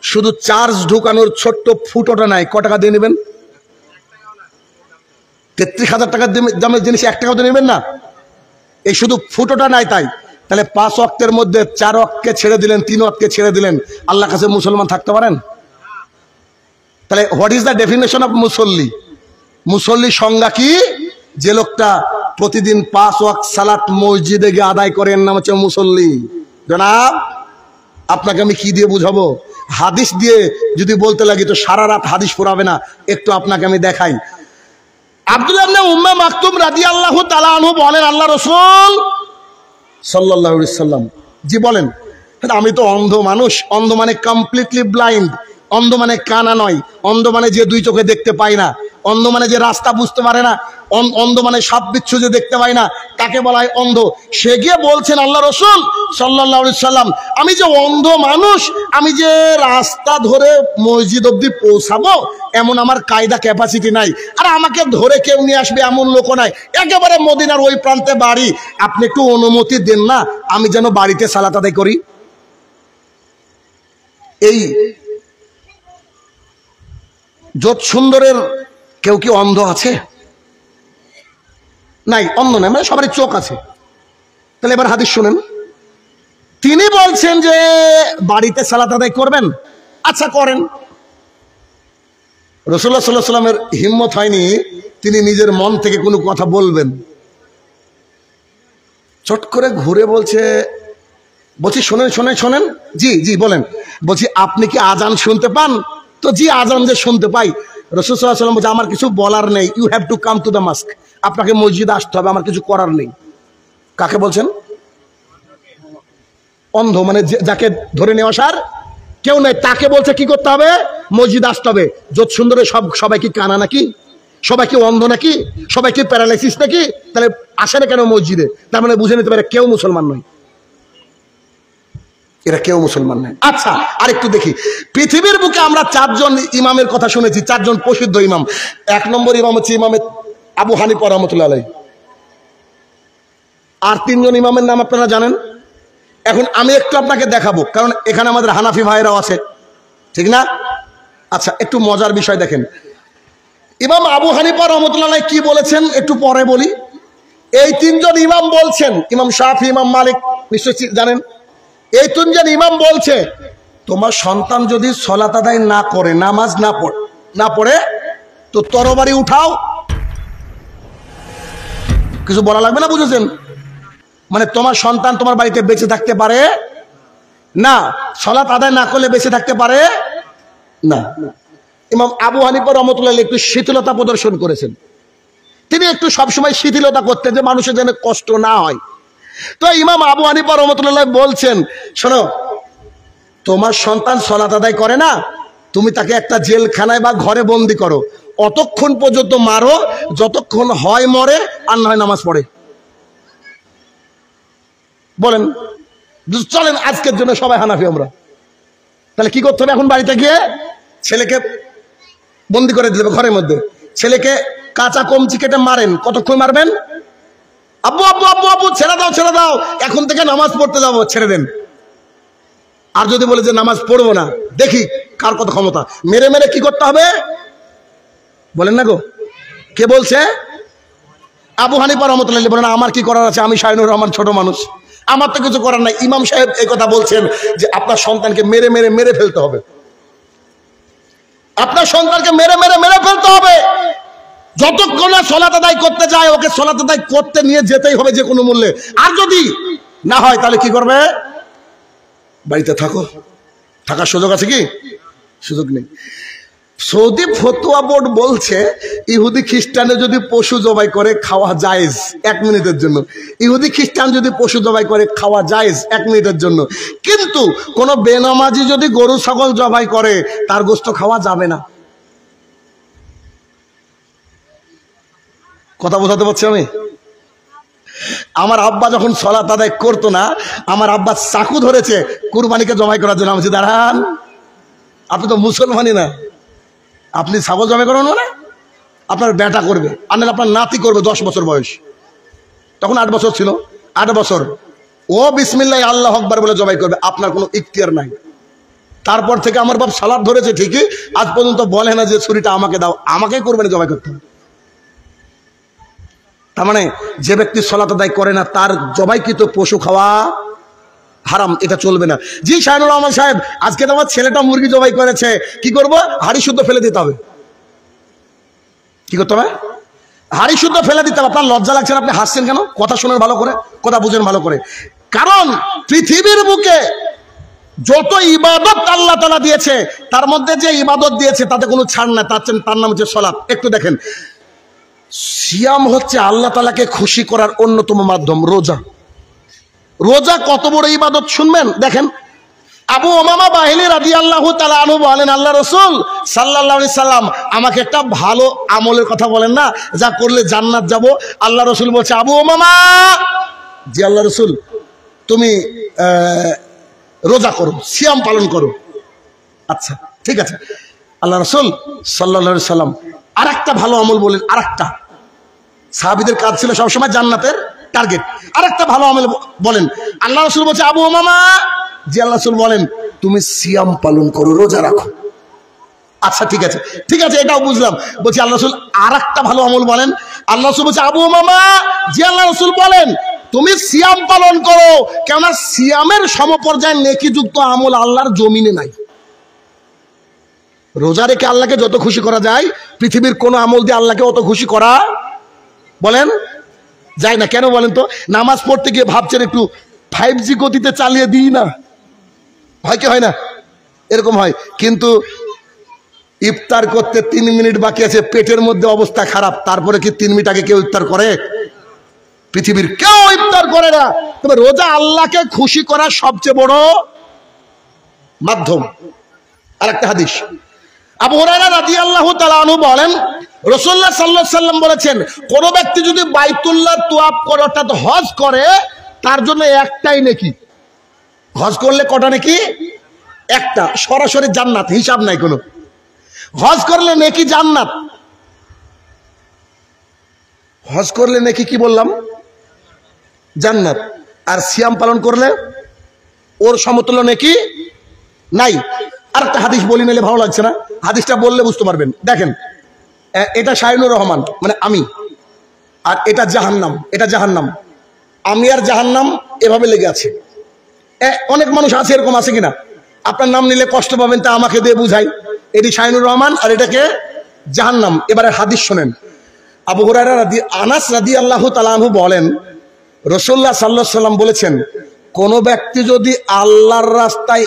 শুধু চার্জ ঢুকানোর ছোট্ট ফুটোটা নাই। ক টাকা দিয়ে নেবেন? 33,000 টাকার দামের জিনিস 1 টাকাও দিয়ে নেবেন না। এই শুধু ফুটোটা নাই, তাই তাহলে 5 ওয়াক্তের মধ্যে 4 ওয়াক্তকে ছেড়ে দিলেন, 3 ওয়াক্তকে ছেড়ে দিলেন, আল্লাহর কাছে মুসলমান থাকতে পারেন? তাহলে what is the definition of মুসল্লি? মুসল্লি সংজ্ঞা কি? যে লোকটা প্রতিদিন 5 ওয়াক্ত সালাত মসজিদে গিয়ে আদায় করেন, নাম হচ্ছে মুসল্লি। জনাব, আপনাকে আমি কি দিয়ে বুঝাবো? হাদিস দিয়ে যদি বলতে লাগি তো সারা রাত হাদিস পড়াবে না। একটু আপনাকে আমি দেখাই। আব্দুল্লাহ ইবনে উম্মে মাকতুম রাদিয়াল্লাহু তাআলা আনহু বলেন, আল্লাহ রাসূল সাল্লাল্লাহু আলাইহি সাল্লাম জি বলেন, আমি তো অন্ধ মানুষ। অন্ধ মানে কমপ্লিটলি ব্লাইন্ড, অন্ধ মানে কানা নয়, অন্ধ মানে যে 2 চোখে দেখতে পায় না, অন্ধ মানে যে রাস্তা বুঝতে পারে না, অন্ধ মানে সাপ বিচ্ছু যে দেখতে পায় না, তাকে বলা হয় অন্ধ। সে গিয়ে বলছেন আল্লাহ রাসূল সাল্লাল্লাহু আলাইহি সাল্লাম, আমি যে অন্ধ মানুষ, আমি যে রাস্তা ধরে মসজিদ অবধি পৌঁছাবো এমন আমার কায়দা ক্যাপাসিটি নাই, আর আমাকে ধরে কেউ নিয়ে আসবে এমন লোক নাই, একেবারে মদিনার ওই প্রান্তে বাড়ি, আপনি একটু অনুমতি দেন না আমি যেন বাড়িতে সালাত আদায় করি। এই যত সুন্দরের কেউ কি অন্ধ আছে? নাই, অন্ধ নাই, মানে সবারই চোখ আছে। তাহলে এবার হাদিস শুনেন, তিনি বলছেন যে বাড়িতে সালাত আদায় করবেন। আচ্ছা করেন। রাসূলুল্লাহ সাল্লাল্লাহু আলাইহি ওয়াসাল্লামের হিম্মত হয়নি তিনি নিজের মন থেকে কোনো কথা বলবেন। চট করে ঘুরে বলছি শোনেন, জি জি বলেন। বলছি আপনি কি আজান শুনতে পান? তো জি আজান যে শুনতে পাই। রাসূল সাল্লাল্লাহু আলাইহি ওয়াসাল্লাম বলছে আমার কিছু বলার নেই, you have to come to the mosque, আপনাকে মসজিদে আসতে হবে, আমার কিছু করার নেই। কাকে বলছেন? অন্ধ, মানে যাকে ধরে নেওয়া সার কেউ নাই, তাকে বলছে কি করতে হবে? মসজিদে আসতে হবে। যত সুন্দরে সবাই কি কানা নাকি? সবাই কি অন্ধ নাকি? সবাই কি প্যারালাইসিস নাকি? তাহলে আসে না কেন মসজিদে? তার মানে বুঝে নিতে পারে কেউ মুসলমান নয়, এরা কেউ মুসলমান নয়। আচ্ছা আরেকটু দেখি, পৃথিবীর বুকে আমরা 4 জন ইমামের কথা শুনেছি, 4 জন প্রসিদ্ধ ইমাম। 1 নম্বর ইমাম হচ্ছে ইমামে আবু হানিফা রাহমাতুল্লাহ আলাইহি। আর 3 জন ইমামের নাম আপনারা জানেন। এখন আমি একটু আপনাকে দেখাবো, কারণ এখানে আমাদের হানাফি ভাইরাও আছে, ঠিক না? আচ্ছা, একটু মজার বিষয় দেখেন, ইমাম আবু হানিফা রহমতুল্লাহ আলাইহি কি বলেছেন একটু পরে বলি। এই 3 জন ইমাম বলছেন, ইমাম শাফি, ইমাম মালিক নিশ্চয়ই জানেন, এই 3 জন ইমাম বলছে তোমার সন্তান যদি সালাত আদায় না করে, নামাজ না পড়ে তো তরবারি উঠাও। কিছু বলা লাগবে না, বুঝেছেন? মানে তোমার সন্তান তোমার বাড়িতে বেঁচে থাকতে পারে না, সালাত আদায় না করলে বেঁচে থাকতে পারে না। ইমাম আবু হানিফা রহমতুল্লাহ আলাইহি একটু শিথিলতা প্রদর্শন করেছেন। তিনি একটু সবসময় শিথিলতা করতেন যে মানুষের যেন কষ্ট না হয়। তো ইমাম আবু হানিফা রহমতুল্লাহ আলাইহি বলছেন, শোনো, তোমার সন্তান সালাত আদায় করে না, তুমি তাকে একটা জেলখানায় বা ঘরে বন্দি করো, অতক্ষণ পর্যন্ত মারো যতক্ষণ হয় মরে আর না হয় নামাজ পড়ে। বলেন, চলেন আজকের জন্য সবাই হানাফি আমরা, তাহলে কি করতে হবে? এখন বাড়িতে গিয়ে ছেলেকে বন্দি করে দিতে হবে ঘরের মধ্যে, ছেলেকে কাঁচা কমচি কেটে মারেন, কতক্ষণ মারবেন? আব্বু আব্বু আব্বু আব্বু ছেড়ে দাও, ছেড়ে দাও, এখন থেকে নামাজ পড়তে যাবো, ছেড়ে দেন। আর যদি বলে যে নামাজ পড়বো না, দেখি কার কত ক্ষমতা, মেরে মেরে কি করতে হবে বলেন না গো? কে বলছে? আবু হানিফা রহমতুল্লাহ আলাইহি বলেন, আমার কি করার আছে, আমি শাহিনুর রহমান ছোট মানুষ, আমার তো কিছু করার নাই। ইমাম সাহেব এই কথা বলছেন যে আপনার সন্তানকে মেরে মেরে মেরে ফেলতে হবে, আপনার সন্তানকে মেরে মেরে মেরে ফেলতে হবে। যতক্ষণ না সালাত আদায় করতে যায়, ওকে সালাত আদায় করতে নিয়ে যেতেই হবে যে কোনো মূল্যে। আর যদি না হয় তাহলে কি করবে? বাড়িতে থাকার সুযোগ আছে কি? সুযোগ নেই। সৌদি ফতোয়া বোর্ড বলছে ইহুদি খ্রিস্টানে যদি পশু জবাই করে খাওয়া জায়েজ 1 মিনিটের জন্য, ইহুদি খ্রিস্টান যদি পশু জবাই করে খাওয়া জায়েজ 1 মিনিটের জন্য, কিন্তু কোন বেনামাজি যদি গরু ছাগল জবাই করে তার গোশত খাওয়া যাবে না। কথা বোঝাতে পারছি আমি? আমার আব্বা যখন সালাত আদায় করতো না, আমার আব্বা চাকু ধরেছে কুরবানিকে জবাই করার জন্য। আমি বলছি, দাঁড়ান, আপনি তো মুসলমানই না, আপনি ছাগল জবাই করবেন মানে আপনার বেটা করবে, আর নাহলে আপনার নাতি করবে 10 বছর বয়স, তখন 8 বছর ছিল, 8 বছর ও বিসমিল্লাহ আল্লাহ আকবার বলে জবাই করবে, আপনার কোনো ইখতিয়ার নাই। তারপর থেকে আমার বাপ সালাত ধরেছে ঠিকই, আজ পর্যন্ত বলে না যে ছুরিটা আমাকে দাও, আমাকেই কোরবানি জবাই করতে হবে। তার মানে যে ব্যক্তি সালাত আদায় করে না তার জবাইকৃত পশু খাওয়া হারাম, এটা চলবে না। জি শাহিনুর রহমান সাহেব, আজকে তো আমার ছেলেটা মুরগি জবাই করেছে, কি করব? হাড়ি শুদ্ধ ফেলে দিতে হবে। কি করতে হবে? হাড়ি শুদ্ধ ফেলে দিতে হবে। আপনার লজ্জা লাগছে না? আপনি হাসছেন কেন? কথা শুনেন ভালো করে, কথা বুঝেন ভালো করে। কারণ পৃথিবীর বুকে যত ইবাদত আল্লাহ তাআলা দিয়েছে, তার মধ্যে যে ইবাদত দিয়েছে তাতে কোনো ছাড় নাই, তার নাম হচ্ছে সালাত। একটু দেখেন, সিয়াম হচ্ছে আল্লাহ তাআলাকে খুশি করার অন্যতম মাধ্যম। রোজা কত বড় ইবাদত শুনবেন, দেখেন। আবু উমামা বাহিনী রাদিয়াল্লাহু তাআলা আনহু বলেন, আল্লাহ রাসূল সাল্লাল্লাহু আলাইহি সাল্লাম আমাকে একটা ভালো আমলের কথা বলেন না, যা করলে জান্নাত যাব। আল্লাহ রাসূল বলছে, আবু উমামা, জি আল্লাহ রাসূল, তুমি রোজা করো, সিয়াম পালন করো। আচ্ছা ঠিক আছে। আল্লাহ রাসূল সাল্লাল্লাহু আলাইহি সাল্লাম আরেকটা ভালো আমল বলেন, আরেকটা। সাহাবীদের কাজ ছিল সবসময় জান্নাতের টার্গেট। আরেকটা ভালো আমল বলেন। আল্লাহ রাসূল বলছে, আবু উমামা, জি আল্লাহ রাসূল বলেন, তুমি সিয়াম পালন করো, রোজা রাখো। আচ্ছা ঠিক আছে, ঠিক আছে, এটাও বুঝলাম। বলছি আল্লাহ রাসূল আরেকটা ভালো আমল বলেন। আল্লাহ রাসূল বলছে, আবু উমামা, জি আল্লাহ রাসূল বলেন, তুমি সিয়াম পালন করো, কেননা সিয়ামের সমপর্যায়ে নেকিযুক্ত আমল আল্লাহর জমিনে নাই। রোজা রেখে আল্লাহকে যত খুশি করা যায়, পৃথিবীর কোন আমল দিয়ে আল্লাহকে অত খুশি করা বলেন যায় না। কেন বলেন তো? নামাজ পড়তে গিয়ে ভাবছেন একটু 5G গতিতে চালিয়ে দিই না, হয় কি হয় না? এরকম হয়। কিন্তু ইফতার করতে 3 মিনিট বাকি আছে, পেটের মধ্যে অবস্থা খারাপ, তারপরে কি 3 মিনিট আগে কেউ ইফতার করে? পৃথিবীর কেউ ইফতার করে না। তবে রোজা আল্লাহকে খুশি করার সবচেয়ে বড় মাধ্যম। আরেকটা হাদিস, আবু হুরায়রা রাদিয়াল্লাহু তাআলা আনহু বলেন, রাসূলুল্লাহ সাল্লাল্লাহু আলাইহি সাল্লাম বলেছেন, কোন ব্যক্তি যদি বাইতুল্লাহ তওয়াফ করে অর্থাৎ হজ করে, তার জন্য একটাই নেকি। হজ করলে কটা নেকি? একটা, সরাসরি জান্নাত, হিসাব নাই কোনো। হজ করলে নেকি জান্নাত। হজ করলে নেকি কি বললাম? জান্নাত। আর সিয়াম পালন করলে ওর সমতুল্য নেকি নাই। আর একটা হাদিস বলি, নিলে ভালো লাগছে না, হাদিসটা বললে বুঝতে পারবেন। দেখেন, এটা শাহিনুর রহমান মানে আমি, আর এটা জাহান্নাম, এটা জাহান্নাম। আমি আর জাহান্নাম এভাবে লেগে আছে। অনেক মানুষ আছে এরকম, আছে কিনা? আপনার নাম নিলে কষ্ট পাবেন, তা আমাকে দিয়ে বুঝাই। এটি শাহিনুর রহমান আর এটাকে জাহান্নাম। এবারে হাদিস শোনেন। আবু হুরায়রা আনাস রাদিয়াল্লাহু তাআলা আনহু বলেন, রাসূলুল্লাহ সাল্লাল্লাহু আলাইহি সাল্লাম বলেছেন, কোন ব্যক্তি যদি আল্লাহর রাস্তায়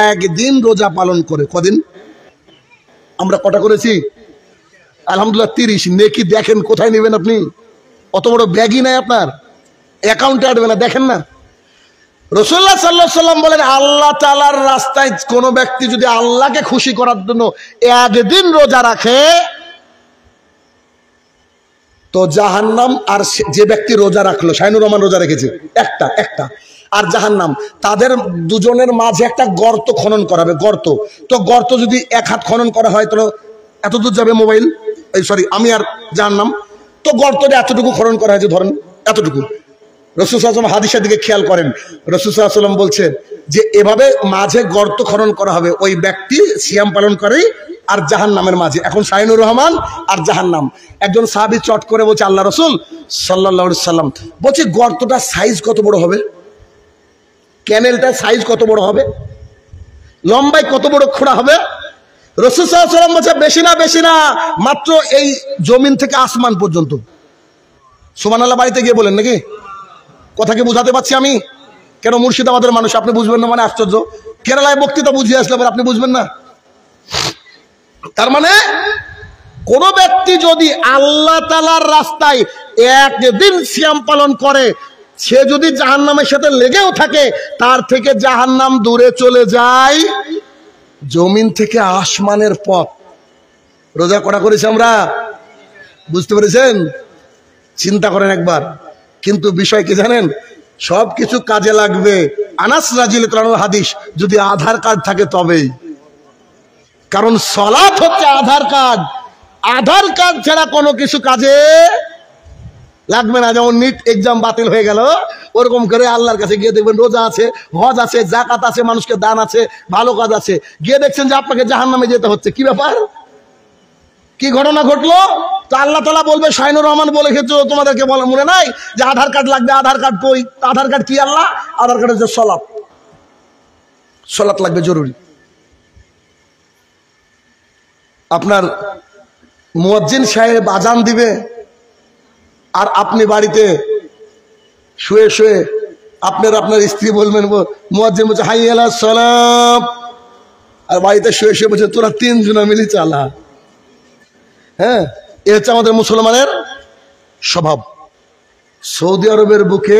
একদিন রোজা পালন করে, কদিন? আমরা কটা করেছি? আলহামদুলিল্লাহ 30। নেকি দেখেন কোথায় নেবেন আপনি? অত বড় ব্যাগই নাই আপনার, অ্যাকাউন্টে আটবে না, দেখেন না। রাসূলুল্লাহ সাল্লাল্লাহু আলাইহি সাল্লাম বলেন, আল্লাহ তাআলার রাস্তায় কোন ব্যক্তি যদি আল্লাহকে খুশি করার জন্য একদিন রোজা রাখে তো জাহান্নাম, আর যে ব্যক্তি রোজা রাখলো, শাহিনুর রহমান রোজা রেখেছে একটা আর জাহান্নাম, তাদের দুজনের মাঝে একটা গর্ত খনন করা হবে। গর্ত, তো গর্ত যদি 1 হাত খনন করা হয় তো এত দূর যাবে মোবাইল, সরি আমি আর জাহান্নাম। তো গর্তটা এতটুকু খনন করা হয়েছে, ধরেন এতটুকু। রাসূল সাল্লাল্লাহু আলাইহি ওয়াসাল্লাম হাদিসের দিকে খেয়াল করেন, রাসূল সাল্লাল্লাহু আলাইহি ওয়াসাল্লাম বলছেন যে এভাবে মাঝে গর্ত খনন করা হবে ওই ব্যক্তি সিয়াম পালন করে আর জাহান্নামের মাঝে। এখন শাহিনুর রহমান আর জাহান্নাম। একজন সাহাবী চট করে বলছে, আল্লাহ রাসূল সাল্লাল্লাহু আলাইহি সাল্লাম বলছে, গর্তটা সাইজ কত বড় হবে? ক্যানেলটার সাইজ কত বড় হবে? লম্বায় কত বড় খোঁড়া হবে? রাসূল সাল্লাল্লাহু আলাইহি ওয়াসাল্লাম বলছে, বেশি না, মাত্র এই জমিন থেকে আসমান পর্যন্ত। সুবহানাল্লাহ বাড়িতে গিয়ে বলেন নাকি? কথা কি বুঝাতে পারছি আমি? কেন মুর্শিদাবাদের মানুষ, আপনি বুঝবেন না মানে আশ্চর্য। কেরালায় বক্তৃতা বুঝিয়ে আসলে আপনি বুঝবেন না? তার মানে কোন ব্যক্তি যদি আল্লাহ তাআলার রাস্তায় একদিন সিয়াম পালন করে, সে যদি জাহান্নামের সাথে লেগেও থাকে, তার থেকে জাহান্নাম দূরে চলে যায় জমিন থেকে আসমানের পথ। রোজা করা করেছি আমরা, বুঝতে পেরেছেন? চিন্তা করেন একবার। কিন্তু বিষয় কি জানেন? সবকিছু কাজে লাগবে। আনাস রাদিয়াল্লাহু তাআলার হাদিস, যদি আধার কার্ড থাকে তবেই। কারণ সালাত হচ্ছে আধার কার্ড, আধার কার্ড ছাড়া কোনো কিছু কাজে লাগবে না। যেমন নিট এক্সাম বাতিল হয়ে গেল, ওরকম করে আল্লাহর কাছে গিয়ে দেখবেন রোজা আছে, হজ আছে, যাকাত আছে, মানুষকে দান আছে, ভালো কাজ আছে, গিয়ে দেখছেন যে আপনাকে জাহান্নামে যেতে হচ্ছে। কি ব্যাপার? কি ঘটনা ঘটলো? তো আল্লাহ তাআলা বলবে, শাহিনুর রহমান বলে খেয়েছো, তোমাদেরকে বলে মনে নাই যে আধার কার্ড লাগবে? আধার কার্ড কই? আধার কার্ড কি? আল্লাহ আধার কার্ড হচ্ছে সালাত। সালাত লাগবে জরুরি। আপনার মুয়াজ্জিন সাহেব আজান দিবে আর আপনি বাড়িতে শুয়ে শুয়ে আপনার স্ত্রী বলবেন, মুয়াজ্জিন বলছে হাইয়া আলাস সালাত, আর বাড়িতে শুয়ে শুয়ে বলছে তোরা 3 জনা মিলি চালা। হ্যাঁ, এ হচ্ছে আমাদের মুসলমানের স্বভাব। সৌদি আরবের বুকে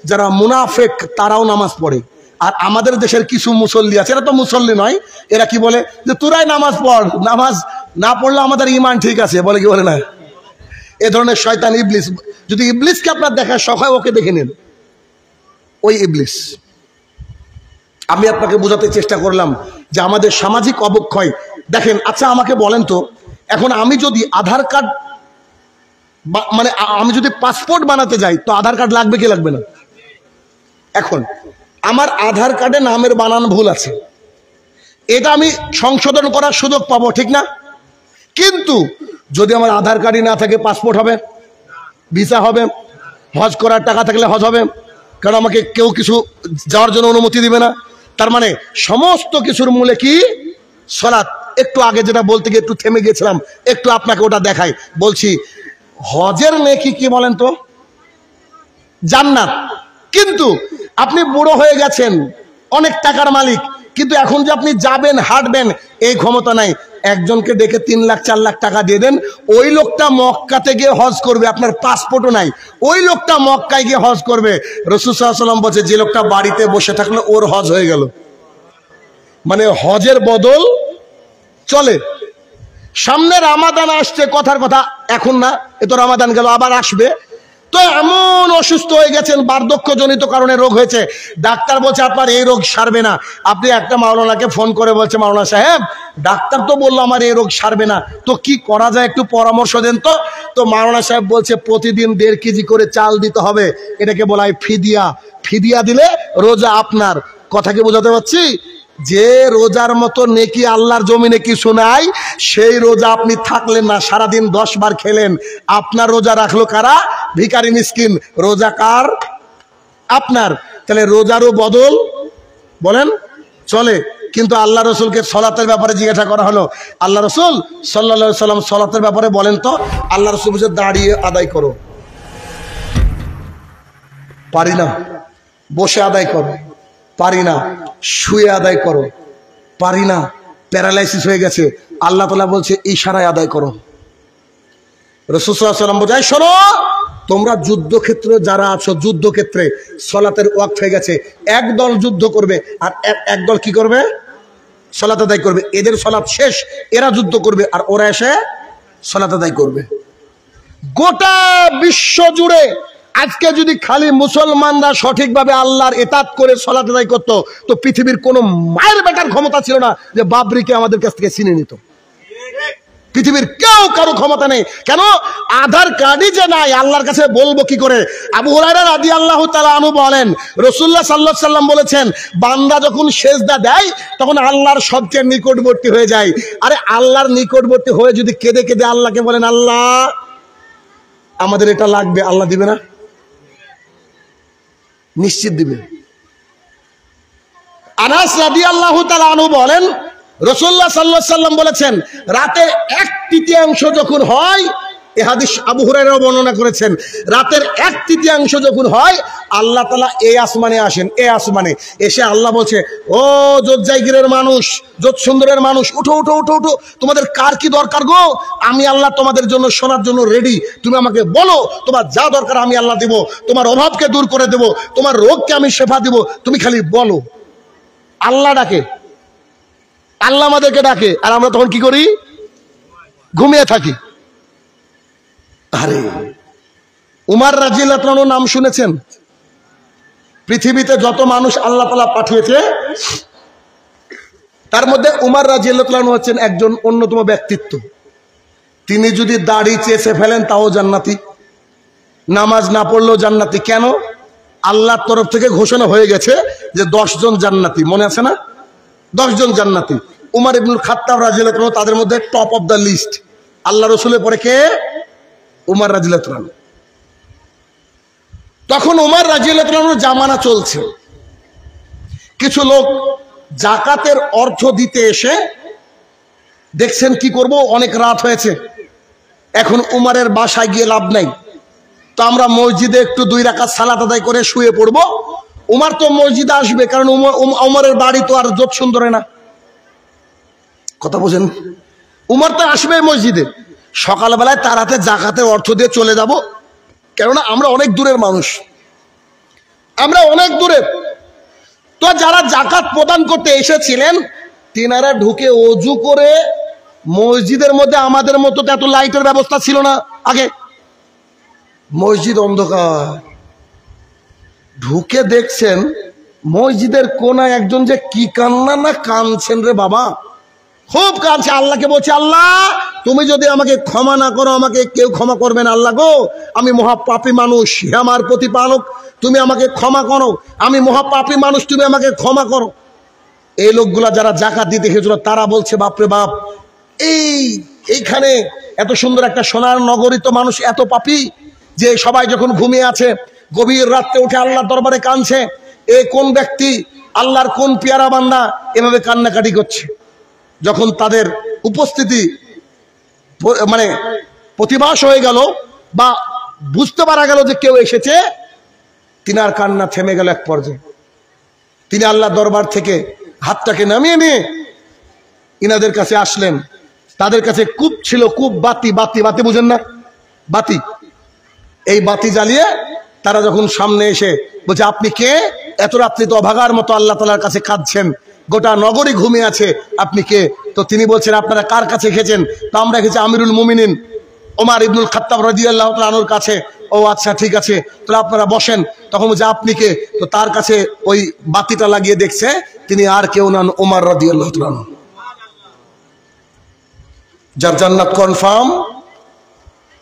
যারা মুনাফেক তারাও নামাজ পড়ে, আর আমাদের দেশের কিছু মুসল্লি আছে, এরা তো মুসল্লি নয়, এরা কি বলে যে তোরাই নামাজ পড়, নামাজ না পড়লে আমাদের ইমান ঠিক আছে, বলে কি বলে না? এ ধরনের শয়তান ইবলিস। যদি ইবলিসকে আপনার দেখার শখ হয়, ওকে দেখে নিন, ওই ইবলিস। আমি আপনাকে বোঝাতে চেষ্টা করলাম যে আমাদের সামাজিক অবক্ষয় দেখেন। আচ্ছা আমাকে বলেন তো, এখন আমি যদি আধার কার্ড মানে আমি যদি পাসপোর্ট বানাতে যাই তো আধার কার্ড লাগবে কি লাগবে না? এখন আমার আধার কার্ডে নামের বানান ভুল আছে, এটা আমি সংশোধন করার সুযোগ পাবো, ঠিক না? কিন্তু যদি আমার আধার কার্ডই না থাকে, পাসপোর্ট হবে, ভিসা হবে, হজ করার টাকা থাকলে হজ হবে, কারণ আমাকে কেউ কিছু যাওয়ার জন্য অনুমতি দিবে না। তার মানে সমস্ত কিছুর মূলে কি? সালাত। একটু আগে যেটা বলতে গিয়ে একটু থেমে গেছিলাম, একটু আপনাকে ওটা দেখাই। বলছি হজের নেকি কি বলেন তো? জান্নাত। কিন্তু আপনি বুড়ো হয়ে গেছেন, অনেক টাকার মালিক, কিন্তু এখন যে আপনি যাবেন হাঁটবেন এই ক্ষমতা নাই। একজনকে ডেকে 3 লাখ 4 লাখ টাকা দিয়ে দেন, ওই লোকটা মক্কাতে গিয়ে হজ করবে, আপনার পাসপোর্টও নাই, ওই লোকটা মক্কায় গিয়ে হজ করবে। রাসূল সাল্লাল্লাহু আলাইহি ওয়াসাল্লাম বলছে, যে লোকটা বাড়িতে বসে থাকলো ওর হজ হয়ে গেল। মানে হজের বদল চলে। সামনে রামাদান আসছে, কথার কথা এখন না, এ তো রামাদান গেল, আবার আসবে। তো এমন অসুস্থ হয়ে গেছেন, বার্ধক্যজনিত কারণে রোগ হয়েছে, ডাক্তার বলছে আপনার এই রোগ সারবে না। আপনি একটা মাওলানাকে ফোন করে বলছে, মাওলানা সাহেব ডাক্তার তো বললো আমার এই রোগ সারবে না, তো কি করা যায় একটু পরামর্শ দেন তো। তো মাওলানা সাহেব বলছে প্রতিদিন 1.5 কেজি করে চাল দিতে হবে, এটাকে বলা হয় ফিদিয়া। ফিদিয়া দিলে রোজা আপনার। কথা কি বোঝাতে পারছি? যে রোজার মতো নেকি আল্লাহর জমিনে কিছু নাই, সেই রোজা আপনি থাকলেন না, সারাদিন 10 বার খেলেন, আপনার রোজা রাখলো কারা? ভিখারি মিসকিন। রোজা কার? আপনার। তাহলে রোজারও বদল বলেন চলে। কিন্তু আল্লাহ রসুলকে সলাতের ব্যাপারে জিজ্ঞাসা করা হলো, আল্লাহ রসুল সাল্লাল্লাহু আলাইহি সাল্লাম সলাতের ব্যাপারে বলেন তো। আল্লাহ রসুল বলছে দাঁড়িয়ে আদায় করো। পারি না। বসে আদায় করো। পারি না। শুয়ে আদায় করো। পারি না। প্যারালাইসিস হয়ে গেছে। আল্লাহ তাআলা বলছে ইশারায় আদায় করো। রাসূল সাল্লাল্লাহু আলাইহি ওয়াসাল্লাম বলে শোনো, তোমরা যুদ্ধক্ষেত্রে যারা আছো, যুদ্ধক্ষেত্রে সলাতের ওয়াক্ত হয়ে গেছে, একদল যুদ্ধ করবে আর একদল কি করবে? সলাত আদায় করবে। এদের সলাত শেষ, এরা যুদ্ধ করবে আর ওরা এসে সলাত আদায় করবে। গোটা বিশ্ব জুড়ে আজকে যদি খালি মুসলমানরা সঠিকভাবে আল্লাহর ইতাত করে সলাত আদায় করতো, তো পৃথিবীর কোনো মায়ের বেটার ক্ষমতা ছিল না যে বাবরিকে আমাদের কাছ থেকে ছিনে নিত। পৃথিবীর কেউ কারো ক্ষমতা নেই। কেন? আধার কার্ডই যে নাই, আল্লাহর কাছে বলবো কি করে? আবু হুরায়রা রাদিয়াল্লাহু তাআলা আনহু বলেন, রাসূলুল্লাহ সাল্লাল্লাহু আলাইহি সাল্লাম বলেছেন, বান্দা যখন সেজদা দেয় তখন আল্লাহর সবচেয়ে নিকটবর্তী হয়ে যায়। আরে আল্লাহর নিকটবর্তী হয়ে যদি কেঁদে কেঁদে আল্লাহকে বলেন আল্লাহ আমাদের এটা লাগবে, আল্লাহ দিবে না? নিশ্চিত দিবে। আনাস রাদিয়াল্লাহু তাআলা আনহু বলেন, রাসূলুল্লাহ সাল্লাল্লাহু আলাইহি সাল্লাম বলেছেন, রাতের 1/3 যখন হয়, এই হাদিস আবু হুরায়রা বর্ণনা করেছেন, রাতের 1/3 যখন হয় আল্লাহ তাআলা এই আসমানে আসেন। এই আসমানে এসে আল্লাহ বলছে, ও যোদ্জাইগিরের মানুষ, যোধ সুন্দরের মানুষ, উঠো উঠো উঠো উঠো, তোমাদের কার কি দরকার গো? আমি আল্লাহ তোমাদের জন্য শোনার জন্য রেডি। তুমি আমাকে বলো, তোমার যা দরকার আমি আল্লাহ দেব, তোমার অভাবকে দূর করে দেব, তোমার রোগকে আমি শেফা দেব, তুমি খালি বলো। আল্লাহ ডাকে, আল্লাহ আমাদেরকে ডাকে, আর আমরা তখন কি করি? ঘুমিয়ে থাকি। আরে উমর রাদিয়াল্লাহু তাআলার নাম শুনেছেন? পৃথিবীতে যত মানুষ আল্লাহ তাআলা পাঠিয়েছে তার মধ্যে উমর রাদিয়াল্লাহু তাআলা হচ্ছেন একজন অন্যতম ব্যক্তিত্ব। তিনি যদি দাড়ি চেঁচে ফেলেন তাও জান্নাতি, নামাজ না পড়লেও জান্নাতি। কেন? আল্লাহর তরফ থেকে ঘোষণা হয়ে গেছে যে 10 জন জান্নাতি, মনে আছে না? 10 জন জান্নাতি। উমর ইবনুল খাত্তাব রাদিয়াল্লাহু তাআলা তাদের মধ্যে টপ অফ দ্য লিস্ট। আল্লাহ রসুলের পরে কে? উমর রাদিয়াল্লাহু তাআলা। তখন উমর রাদিয়াল্লাহু তাআলার জামানা চলছে। কিছু লোক জাকাতের অর্থ দিতে এসে দেখছেন কি করব, অনেক রাত হয়েছে, এখন উমরের বাসায় গিয়ে লাভ নাই, তো আমরা মসজিদে একটু 2 রাকাত সালাত আদায় করে শুয়ে পড়বো। উমর তো মসজিদে আসবে, কারণ উমরের বাড়ি তো আর যোধ সুন্দরে না। কথা বোঝেন? উমর তো আসবে মসজিদে, সকালবেলায় তার হাতে জাকাতের অর্থ দিয়ে চলে যাব, কেননা আমরা অনেক দূরের মানুষ, আমরা অনেক দূরের। তো যারা জাকাত প্রদান করতে এসেছিলেন তিনারা ঢুকে ওযু করে, মসজিদের মধ্যে আমাদের মতো তো এত লাইটের ব্যবস্থা ছিল না আগে, মসজিদ অন্ধকার, ঢুকে দেখছেন মসজিদের কোনায় একজন যে কি কান্না না কাঁদছেন রে বাবা, খুব কাঁদছে। আল্লাহকে বলছে, আল্লাহ তুমি যদি আমাকে ক্ষমা না করো আমাকে কেউ ক্ষমা করবে না। আল্লাহ গো, আমি মহাপাপী মানুষ, হে আমার প্রতিপালক তুমি আমাকে ক্ষমা করো, আমি মহাপাপী মানুষ, তুমি আমাকে ক্ষমা করো। এই লোকগুলা যারা জাকাত দিতে এসেছিল তারা বলছে, বাপরে বাপ, এইখানে এত সুন্দর একটা সোনার নগরী, তো মানুষ এত পাপী যে সবাই যখন ঘুমিয়ে আছে গভীর রাত্রে উঠে আল্লাহর দরবারে কাঁদছে। এ কোন ব্যক্তি, আল্লাহর কোন পেয়ারা বান্দা এভাবে কান্নাকাটি করছে। যখন তাদের উপস্থিতি মানে প্রতিভাস হয়ে গেল বা বুঝতে পারা গেল যে কেউ এসেছে, তিনার কান্না থেমে গেল এক পর্যায়ে। তিনি আল্লাহ দরবার থেকে হাতটাকে নামিয়ে নিয়ে ইনাদের কাছে আসলেন। তাদের কাছে কূপ ছিল, কূপ, বাতি, বাতি, বাতি বুঝেন না? বাতি, এই বাতি জ্বালিয়ে তারা যখন সামনে এসে বলছে, আপনি কে? এত রাত্রি তো অভাগার মতো আল্লাহ তাআলার কাছে কাঁদছেন, গোটা নগরী ঘুমিয়ে আছে, আপনি কে? তো তিনি বলছেন, আপনারা কার কাছে এসেছেন? তো আমরা এসেছি আমিরুল মুমিনিন ওমর ইবনুল খাত্তাব রাদিয়াল্লাহু তাআলা আনহুর কাছে, ও আচ্ছা ঠিক আছে তাহলে আপনারা বসেন। তখন বলছে আপনি কে? তো তার কাছে ওই বাতিটা লাগিয়ে দেখছে তিনি আর কেউ নন, ওমর রাদিয়াল্লাহু তাআলা আনহু। যার জান্নাত কনফার্ম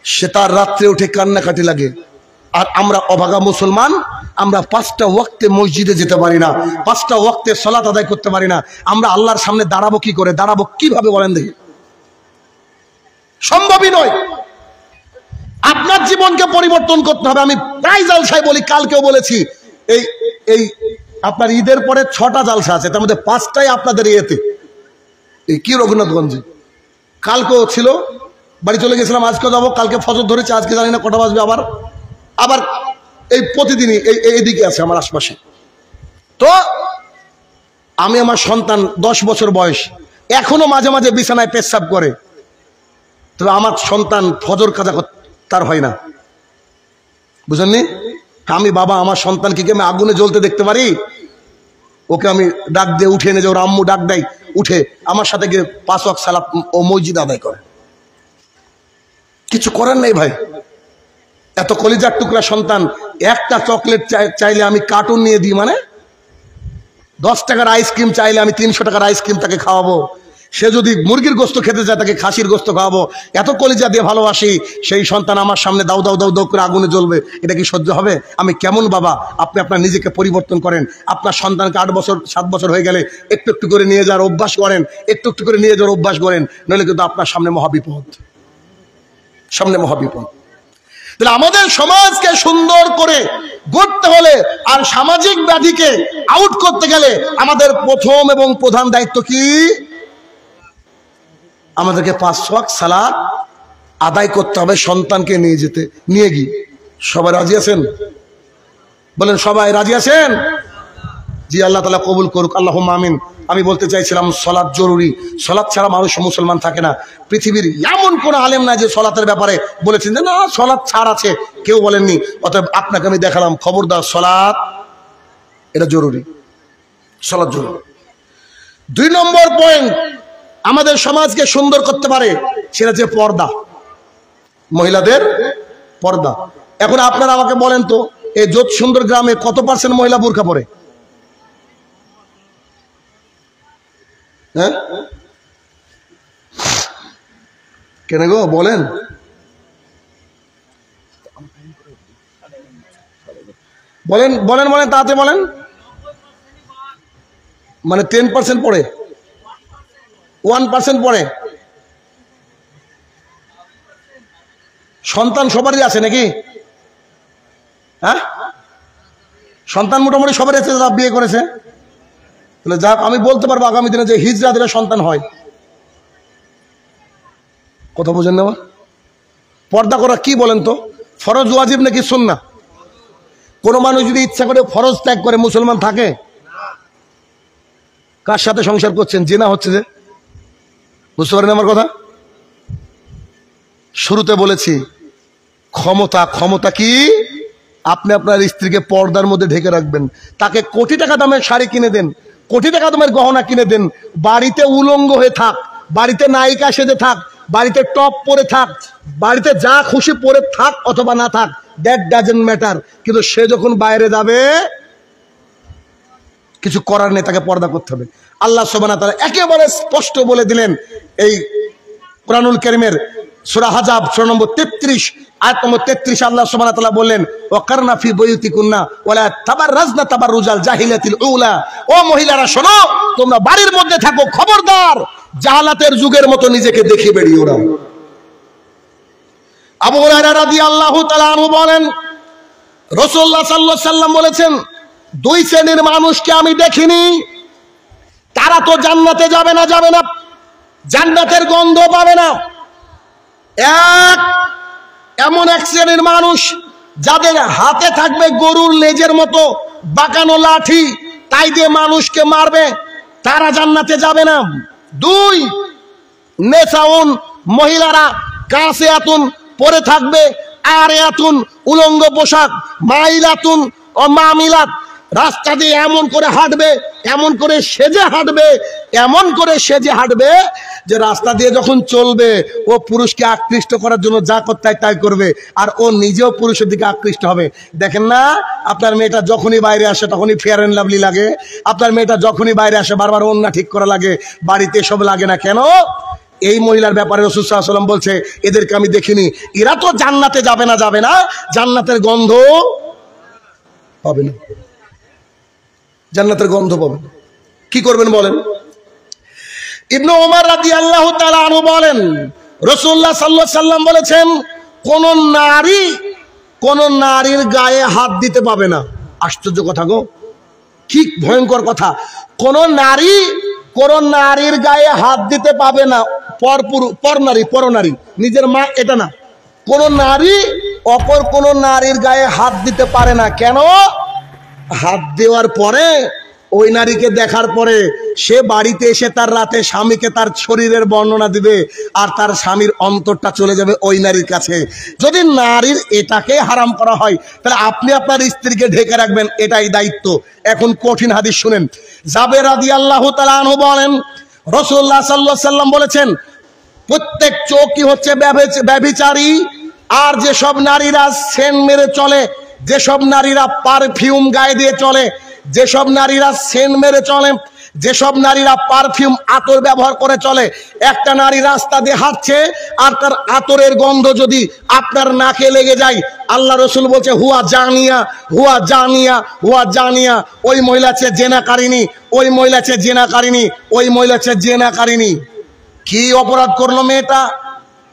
সে তার রাত্রে উঠে কান্নাকাটি লাগে। আর আমরা অভাগা মুসলমান, আমরা 5টা ওয়াক্তে মসজিদে যেতে পারি না, 5টা ওয়াক্তে সালাত আদায় করতে পারি না। আমরা আল্লাহর সামনে দাঁড়াবো কি করে? দাঁড়াবো কিভাবে বলেন দেখি? সম্ভবই নয়। আপনার জীবনকে পরিবর্তন করতে হবে। আমি প্রায় জালসায় বলি, কালকেও বলেছি, এই আপনার ঈদের পরে 6টা জালসা আছে, তার মধ্যে 5টাই আপনাদের ইয়েতে, এই কি রঘুনাথগঞ্জে। কালকেও ছিল, বাড়ি চলে গেছিলাম, আজকে যাবো, কালকে ফজর ধরেছে, আজকে জানি না কটা বাজবে। আবার এই প্রতিদিনই এইদিকে আছে আমার আশপাশে। তো আমি, আমার সন্তান 10 বছর বয়স, এখনো মাঝে মাঝে বিছানায় পেচ্ছাপ করে। তবে আমার সন্তান ফজর কাজা তার হয় না, বুঝলেননি? আমি বাবা, আমার সন্তানকে কি আমি আগুনে জ্বলতে দেখতে পারি? ওকে আমি ডাক দিয়ে উঠে এনে যে ওর আম্মু ডাক দেয়, উঠে আমার সাথে গিয়ে 5 ওয়াক্ত সালাত ও মসজিদ আদায় করে। কিছু করার নেই ভাই। এত কলিজার টুকরা সন্তান, একটা চকলেট চাইলে আমি কার্টুন নিয়ে দিই, মানে 10 টাকার আইসক্রিম চাইলে আমি 300 টাকার আইসক্রিম তাকে খাওয়াবো। সে যদি মুরগির গোস্ত খেতে চায় তাকে খাসির গোস্ত খাওয়াবো। এত কলিজা দিয়ে ভালোবাসি, সেই সন্তান আমার সামনে দাউ দাউ দাউ দাউ করে আগুনে জ্বলবে, এটা কি সহ্য হবে? আমি কেমন বাবা? আপনি আপনার নিজেকে পরিবর্তন করেন। আপনার সন্তানকে 8 বছর 7 বছর হয়ে গেলে একটু একটু করে নিয়ে যাওয়ার অভ্যাস করেন, একটু একটু করে নিয়ে যাওয়ার অভ্যাস করেন, নইলে কিন্তু আপনার সামনে মহাবিপদ, সামনে মহাবিপদ। তাহলে আমাদের সমাজকে সুন্দর করে গড়তে হলে আর সামাজিক ব্যাধিকে আউট করতে গেলে আমাদের প্রথম এবং প্রধান দায়িত্ব কি? আমাদেরকে 5 ওয়াক্ত সালাত আদায় করতে হবে, সন্তানকে নিয়ে গিয়ে। সবাই রাজি আছেন? বলেন সবাই রাজি আছেন? জি, আল্লাহ তাআলা কবুল করুক, আল্লাহুম্মা আমিন। আমি বলতে চাইছিলাম সালাত জরুরি, সালাত ছাড়া মানুষ মুসলমান থাকে না। পৃথিবীর এমন কোন আলেম নাই যে সালাতের ব্যাপারে বলেছেন যে না সালাত ছাড় আছে, কেউ বলেননি। অতএব আপনাকে আমি দেখালাম, খবরদার, সালাত এটা জরুরি, সালাত জরুরি। 2 নম্বর পয়েন্ট আমাদের সমাজকে সুন্দর করতে পারে, সেটা যে পর্দা, মহিলাদের পর্দা। এখন আপনারা আমাকে বলেন তো, এই যোধ সুন্দর গ্রামে কত % মহিলা বোরকা পরে? হ্যাঁ, কেন গো বলেন? বলেন বলেন বলেন, তাতে বলেন। মানে 10% পড়ে, 1% পড়ে। সন্তান সবারই আছে নাকি? হ্যাঁ, সন্তান মোটামুটি সবারই আছে যারা বিয়ে করেছে। তাহলে যাক, আমি বলতে পারবো আগামী দিনে যে হিজড়া দিলে সন্তান হয়। কথা বোঝেন না? পর্দা করা কি বলেন তো? ফরজ, ওয়াজিব নাকি সুন্নাহ? কোন মানুষ যদি ইচ্ছা করে ফরজ ত্যাগ করে মুসলমান থাকে? কার সাথে সংসার করছেন? জিনা হচ্ছে যে, বুঝতে পারেন আমার কথা? শুরুতে বলেছি ক্ষমতা কি? আপনি আপনার স্ত্রীকে পর্দার মধ্যে ঢেকে রাখবেন, তাকে কোটি টাকা দামের শাড়ি কিনে দেন, কোটি টাকা দামের গহনা কিনে দেন, বাড়িতে উলঙ্গ হয়ে থাক, বাড়িতে নায়িকা সেজে থাক, বাড়িতে টপ পরে থাক, বাড়িতে যা খুশি পরে থাক অথবা না থাক, দ্যাট ডাজন্ট ম্যাটার। কিন্তু সে যখন বাইরে যাবে কিছু করার নেই, তাকে পর্দা করতে হবে। আল্লাহ সুবহানাহু ওয়া তাআলা একেবারে স্পষ্ট বলে দিলেন এই কুরআনুল কারীমের সূরা হাজাব সূরা নম্বর 33 আয়াত নম্বর 33 আল্লাহ সুবহানাহু ওয়া তাআলা বললেন ওয়াকারনা ফি বুয়ুতিকুন্না ওয়ালা তাবাররাজনা তাবাররুজাল জাহিলিয়াতিল উলা। ও মহিলারা শোনো, তোমরা বাড়ির মধ্যে থাকো, খবরদার জাহালাতের যুগের মতো নিজেকে দেখে বেরিও না। আবু হুরায়রা রাদিয়াল্লাহু তাআলা আনহু বলেন রাসূলুল্লাহ সাল্লাল্লাহু আলাইহি সাল্লাম বলেছেন 2 শ্রেণীর মানুষকে আমি দেখিনি, তারা তো জান্নাতে যাবে না, জান্নাতের গন্ধ পাবে না। এমন এক শ্রেণীর মানুষ যাদের হাতে থাকবে গরুর লেজের মতো বাঁকানো লাঠি, তাই দিয়ে মানুষকে মারবে, তারা জান্নাতে যাবে না। 2 নেসাউন, মহিলারা কাসিয়াতুন পরে থাকবে, আরিয়াতুন উলঙ্গ পোশাক, মাইলাতুন ও মামিলাত রাস্তা দিয়ে এমন করে হাঁটবে, এমন করে সেজে হাঁটবে, এমন করে সেজে হাঁটবে যে রাস্তা দিয়ে যখন চলবে ও পুরুষকে আকৃষ্ট করার জন্য যা করতে হয় তাই করবে, আর ও নিজেও পুরুষের দিকে আকৃষ্ট হবে। দেখেন না, আপনার মেয়েটা যখনই বাইরে আসে তখনই ফেয়ার অ্যান্ড লাভলি লাগে, আপনার মেয়েটা যখনই বাইরে আসে বারবার ওন্না ঠিক করা লাগে, বাড়িতে এসব লাগে না কেন? এই মহিলার ব্যাপারে রাসূল সাল্লাল্লাহু আলাইহি ওয়াসাল্লাম বলছে, এদেরকে আমি দেখিনি, এরা তো জান্নাতে যাবে না, যাবে না, জান্নাতের গন্ধ পাবে না, জান্নাতের গন্ধ পাবে না। কি করবেন বলেন? ইবনে ওমর রাদিয়াল্লাহু তাআলা আনহু বলেন, রাসূলুল্লাহ সাল্লাল্লাহু আলাইহি ওয়াসাল্লাম বলেছেন, কোন নারীর গায়ে হাত দিতে পাবে না। আশ্চর্য কথা গো, কি ভয়ঙ্কর কথা। কোন নারীর গায়ে হাত দিতে পাবে না, পরনারী, নিজের মা এটা না, কোন নারী অপর কোন নারীর গায়ে হাত দিতে পারে না। কেন? হাত দেওয়ার পরে, ওই নারীকে দেখার পরে সে বাড়িতে এসে তার রাতে স্বামীকে তার শরীরের বর্ণনা দিবে, আর তার স্বামীর অন্তরটা চলে যাবে ওই নারীর কাছে। যদি নারীর এটাকে হারাম করা হয়, তাহলে আপনি আপনার স্ত্রীকে ঢেকে রাখবেন, এটাই দায়িত্ব। এখন কঠিন হাদিস শুনেন। জাবের রাদিয়াল্লাহু তাআলা আনহু বলেন, রাসূলুল্লাহ সাল্লাল্লাহু আলাইহি ওয়াসাল্লাম বলেছেন, প্রত্যেক চোখই হচ্ছে ব্যভিচারী। আর যেসব নারীরা সেন্ট মেরে চলে, যেসব নারীরা পারফিউম গায়ে দিয়ে চলে, যেসব নারীরা সেন্ট মেরে চলে, যেসব নারীরা পারফিউম আতর ব্যবহার করে চলে, একটা নারী রাস্তা দিয়ে হাঁটছে আর তার আতরের গন্ধ যদি আপনার নাকে লেগে যায়, আল্লাহ রসুল বলছে হুয়া জানিয়া, হুয়া জানিয়া, হুয়া জানিয়া, ওই মহিলা হচ্ছে জেনাকারিনী, ওই মহিলা হচ্ছে জেনাকারিনী, ওই মহিলা হচ্ছে জেনাকারিনী। কি অপরাধ করলো মেয়েটা?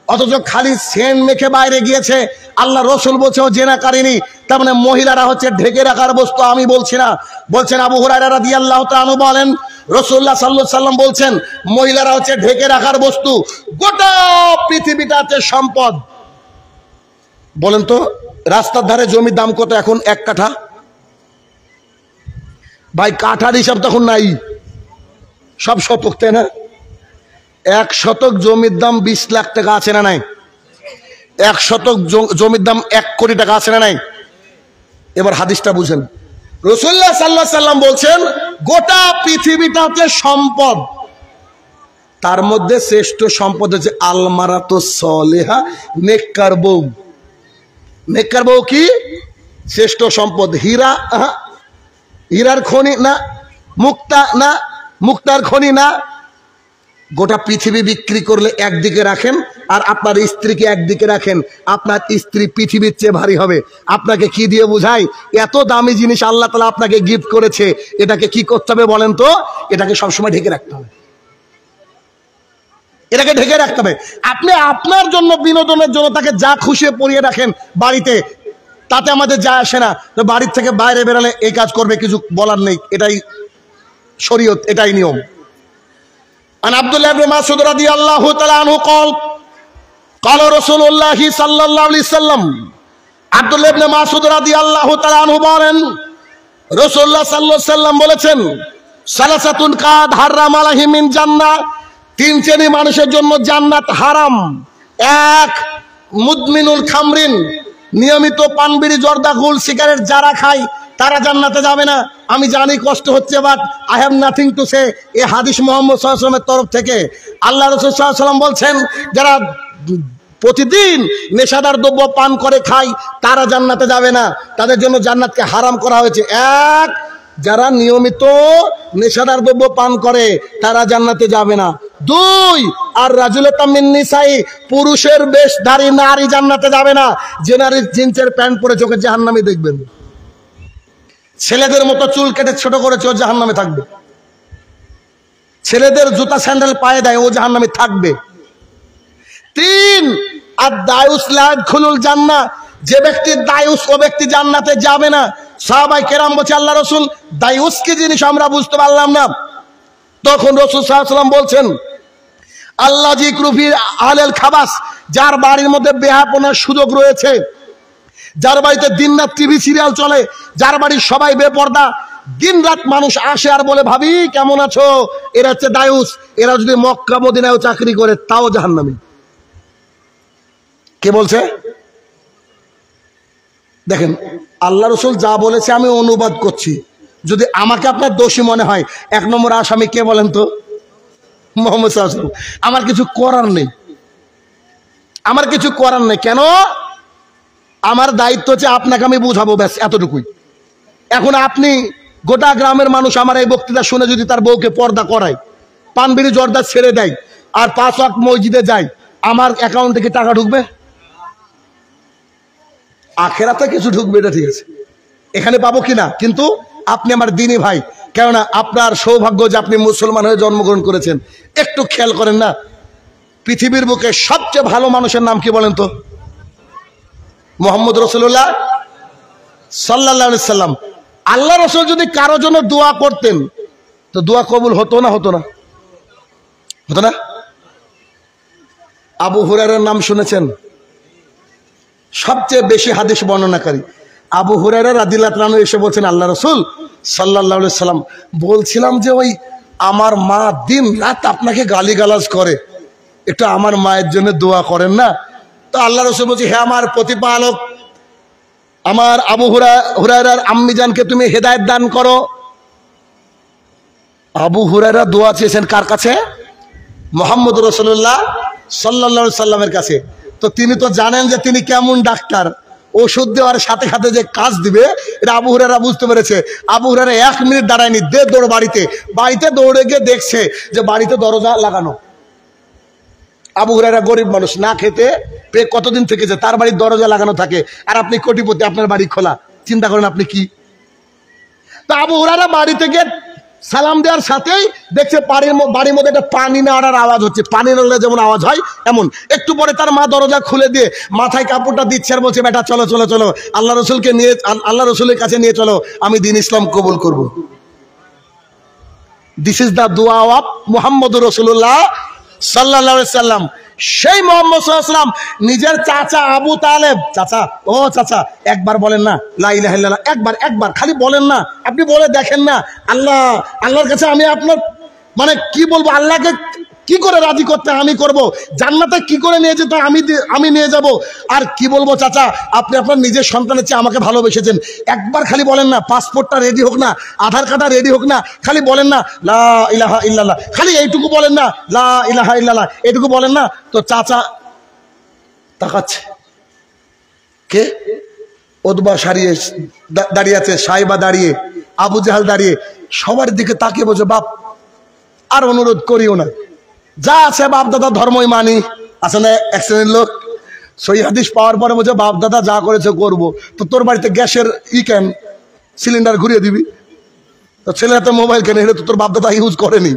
অথচ খালি সেন্ট মেখে বাইরে গিয়েছে, আল্লাহ রসুল বলছে ও জেনাকারিনী। তার মানে মহিলারা হচ্ছে ঢেকে রাখার বস্তু, আমি বলছি না। বলছেন আবু হুরায়রা রাদিয়াল্লাহু তাআলা আনহু বলেন, রাসূলুল্লাহ সাল্লাল্লাহু আলাইহি ওয়াসাল্লাম বলছেন, মহিলারা হচ্ছে ঢেকে রাখার বস্তু, গোটা পৃথিবীটা হচ্ছে সম্পদ। বলেন তো, রাস্তার ধারে জমির দাম কত এখন? 1 কাঠা? ভাই কাঠার হিসাব তখন নাই, সব শতক, তাই না? 1 শতক জমির দাম 20 লাখ টাকা, আছে না নাই? 1 শতক জমির দাম 1 কোটি টাকা, আছে না নাই? এবার হাদিসটা বুঝেন। রাসূলুল্লাহ সাল্লাল্লাহু আলাইহি ওয়াসাল্লাম বলছেন, গোটা পৃথিবীটা হচ্ছে সম্পদ, তার মধ্যে শ্রেষ্ঠ সম্পদ হচ্ছে আলমারাতুস সলিহা, নেককার বউ। নেককার বউ কি শ্রেষ্ঠ সম্পদ? হীরা, হীরার খনি না, মুক্তা না, মুক্তার খনি না। গোটা পৃথিবী বিক্রি করলে একদিকে রাখেন, আর আপনার স্ত্রীকে একদিকে রাখেন, আপনার স্ত্রী পৃথিবীর চেয়ে ভারী হবে। আপনাকে কি দিয়ে বুঝাই? এত দামি জিনিস আল্লাহ তাআলা আপনাকে গিফট করেছে, এটাকে কি করতে হবে বলেন তো? এটাকে সবসময় ঢেকে রাখতে হবে, এটাকে ঢেকে রাখতে হবে। আপনি আপনার জন্য, বিনোদনের জন্য তাকে যা খুশি পরিয়ে রাখেন বাড়িতে, তাতে আমাদের যায় আসে না। তো বাড়ির থেকে বাইরে বেরোলে এই কাজ করবে, কিছু বলার নেই, এটাই শরীয়ত, এটাই নিয়ম। عن عبد الله بن مسعود رضي الله تعالى عنه قال قال رسول الله صلى الله عليه وسلم, আব্দুল্লাহ ইবনে মাসউদ রাদিয়াল্লাহু তাআলা আনহু বলেন, রাসূলুল্লাহ সাল্লাল্লাহু আলাইহি ওয়াসাল্লাম বলেছেন, সালাসাতুন কাদ হারাম আলাইহিম মিন জান্নাহ, 3 শ্রেণী মানুষের জন্য জান্নাত হারাম। 1, মুদমিনুল খামরিন, নিয়মিত পান বিড়ি জর্দা গুল সিগারেট যারা খায় তারা জান্নাতে যাবে না। আমি জানি কষ্ট হচ্ছে, but I have nothing to say. এই হাদিস মুহাম্মদ সাল্লাল্লাহু আলাইহি ওয়াসাল্লামের তরফ থেকে। আল্লাহ রাসূল সাল্লাল্লাহু আলাইহি ওয়াসাল্লাম বলছেন, যারা প্রতিদিন নেশাদার দ্রব্য পান করে খায় তারা জান্নাতে যাবে না, তাদের জন্য জান্নাতকে হারাম করা হয়েছে। 1, যারা নিয়মিত নেশাদার দ্রব্য পান করে তারা জান্নাতে যাবে না। 2, আর রাজুলাতাম মিন নিসাই, পুরুষের বেশধারী নারী জান্নাতে যাবে না। যে নারীর জিন্সের প্যান্ট পরে চোখে জাহান্নামী দেখবেন, ছেলেদের মতো চুল কেটে ছোট করেছে, ও জাহান্নামে থাকবে। ছেলেদের জুতা স্যান্ডেল পায়ে দেয়, ও জাহান্নামে থাকবে। 3, আর দায়ুস লা ইয়াদখুলুল জান্নাহ, যে ব্যক্তি দায়ুস, ও ব্যক্তি জান্নাতে যাবে না। সাহাবায়ে কেরাম বলছে, আল্লাহ রাসূল দায়ুস কি জিনিস আমরা বুঝতে পারলাম না। তখন রাসূল সাল্লাল্লাহু আলাইহি ওয়াসাল্লাম বলছেন, আল্লাহ যিকরু ফি আহলিল খাবাস, যার বাড়ির মধ্যে বেহাপনার সুযোগ রয়েছে, যার বাড়িতে দিনরাত টিভি সিরিয়াল চলে, যার বাড়ির সবাই বেপর্দা, দিনরাত মানুষ আসে আর বলে ভাবি কেমন আছো, এরা হচ্ছে দায়ুস। এরা যদি মক্কা মদিনায়ও চাকরি করে তাও জাহান্নামী। কে বলছে? দেখেন, আল্লাহ রাসূল যা বলেছে আমি অনুবাদ করছি, যদি আমাকে আপনার দোষী মনে হয়, 1 নম্বর আসামি কে বলেন তো? মুহাম্মদ সাল্লাল্লাহু আলাইহি ওয়াসাল্লাম। আমার কিছু করার নেই, আমার কিছু করার নেই। কেন? আমার দায়িত্ব হচ্ছে আপনাকে আমি বুঝাবো, ব্যাস এতটুকুই। এখন আপনি গোটা গ্রামের মানুষ আমার এই বক্তৃতা শুনে যদি তার বউকে পর্দা করায়, পান বিড়ি জর্দা ছেড়ে দেয়, আর 5 ওয়াক্ত মসজিদে যায়, আমার অ্যাকাউন্টে কি টাকা ঢুকবে? আখেরাতে কিছু ঢুকবে, এটা ঠিক আছে, এখানে পাবো কিনা। কিন্তু আপনি আমার দিনী ভাই, কেননা আপনার সৌভাগ্য যে আপনি মুসলমান হয়ে জন্মগ্রহণ করেছেন। একটু খেয়াল করেন না, পৃথিবীর বুকে সবচেয়ে ভালো মানুষের নাম কি বলেন তো? মুহাম্মদ রাসূলুল্লাহ সাল্লাল্লাহু আলাইহি সাল্লাম। আল্লাহ রাসূল যদি কারো জন্য দোয়া করতেন তো দোয়া কবুল হতো না? হতো না? হতো না? আবু হুরায়রার নাম শুনেছেন? সবচেয়ে বেশি হাদিস বর্ণনাকারী আবু হুরায়রা রাদিয়াল্লাহু তাআলা এসে বলছেন, আল্লাহ রাসূল সাল্লাল্লাহু আলাইহি সাল্লাম, বলছিলাম যে ওই আমার মা দিন রাত আপনাকে গালিগালাজ করে, একটু আমার মায়ের জন্য দোয়া করেন না? তো আল্লাহ রাসূল বলছে, হে আমার প্রতিপালক, আমার আবু হুরায়রার আম্মি জানকে তুমি হেদায়েত দান করো। আবু হুরায়রা দোয়া চেয়েছেন কার কাছে? মুহাম্মদ রাসূলুল্লাহ সাল্লাল্লাহু আলাইহি সাল্লামের কাছে। তো তিনি তো জানেন যে তিনি কেমন ডাক্তার, ওষুধ দেওয়ার সাথে সাথে যে কাজ দিবে এটা আবু হুরায়রা বুঝতে পেরেছে। আবু হুরায়রা 1 মিনিট দাঁড়ায়নি, দৌড় বাড়িতে দৌড়ে গিয়ে দেখছে যে বাড়িতে দরজা লাগানো। আবু হুরায়রা গরিব মানুষ, না খেতে পেয়ে কতদিন থেকেছে, তার বাড়ির দরজা লাগানো থাকে, আর আপনি কোটিপতি, আপনার বাড়ি খোলা। চিন্তা করেন আপনি কি। তো আবু হুরায়রা বাড়িতে গিয়ে সালাম দেওয়ার সাথেই দেখছে বাড়ির মধ্যে একটা পানি নেওয়ার আওয়াজ হচ্ছে। পানি নড়লে যেমন আওয়াজ হয় এমন। একটু পরে তার মা দরজা খুলে দিয়ে মাথায় কাপড়টা দিচ্ছে আর বলছে, বেটা চলো চলো চলো, আল্লাহ রসুলকে নিয়ে, আল্লাহ রসুলের কাছে নিয়ে চলো, আমি দ্বীন ইসলাম কবুল করব। দিস ইজ দ্য দোয়া অফ মুহাম্মদুর রাসূলুল্লাহ সাল্লাল্লাহু আলাইহি সাল্লাম। সেই মুহাম্মদ সাল্লাল্লাহু আলাইহি সাল্লাম নিজের চাচা আবু তালেব, চাচা, ও চাচা, একবার বলেন না লা ইলাহা ইল্লাল্লাহ, একবার খালি বলেন না, আপনি বলে দেখেন না। আল্লাহর কাছে আমি আপনার মানে কি বলবো, আল্লাহকে কি করে রাজি করতে আমি করব, জান্নাতে কি করে নিয়ে যেতে আমি নিয়ে যাব। আর কি বলবো চাচা, আপনি আপনার নিজের সন্তানের চেয়ে আমাকে ভালোবেসেছেন। একবার খালি বলেন না, পাসপোর্টটা রেডি হোক না, আধার কার্ডটা রেডি হোক না, খালি বলেন না লা ইলাহা ইল্লাল্লাহ, খালি এইটুকু বলেন না, লা ইলাহা ইল্লাল্লাহ, এইটুকু বলেন না। তো চাচা তাকাচ্ছে, কে? ওদবা সারিয়ে দাঁড়িয়ে আছে, সাইবা দাঁড়িয়ে, আবু জাহাল দাঁড়িয়ে, সবার দিকে তাকিয়ে বলছে, বাপ আর অনুরোধ করিও না, যা আছে বাপ দাদা ধর্মই মানি। আসলে এক শ্রেণীর লোক সই হাদিস পাওয়ার পরে বলছে, বাপ দাদা যা করেছে করবো। তো তোর বাড়িতে গ্যাসের কেন, সিলিন্ডার ঘুরিয়ে দিবি? তো ছেলেরা তো মোবাইল কেন, এটা তো তোর বাপ দাদা ইউজ করেনি।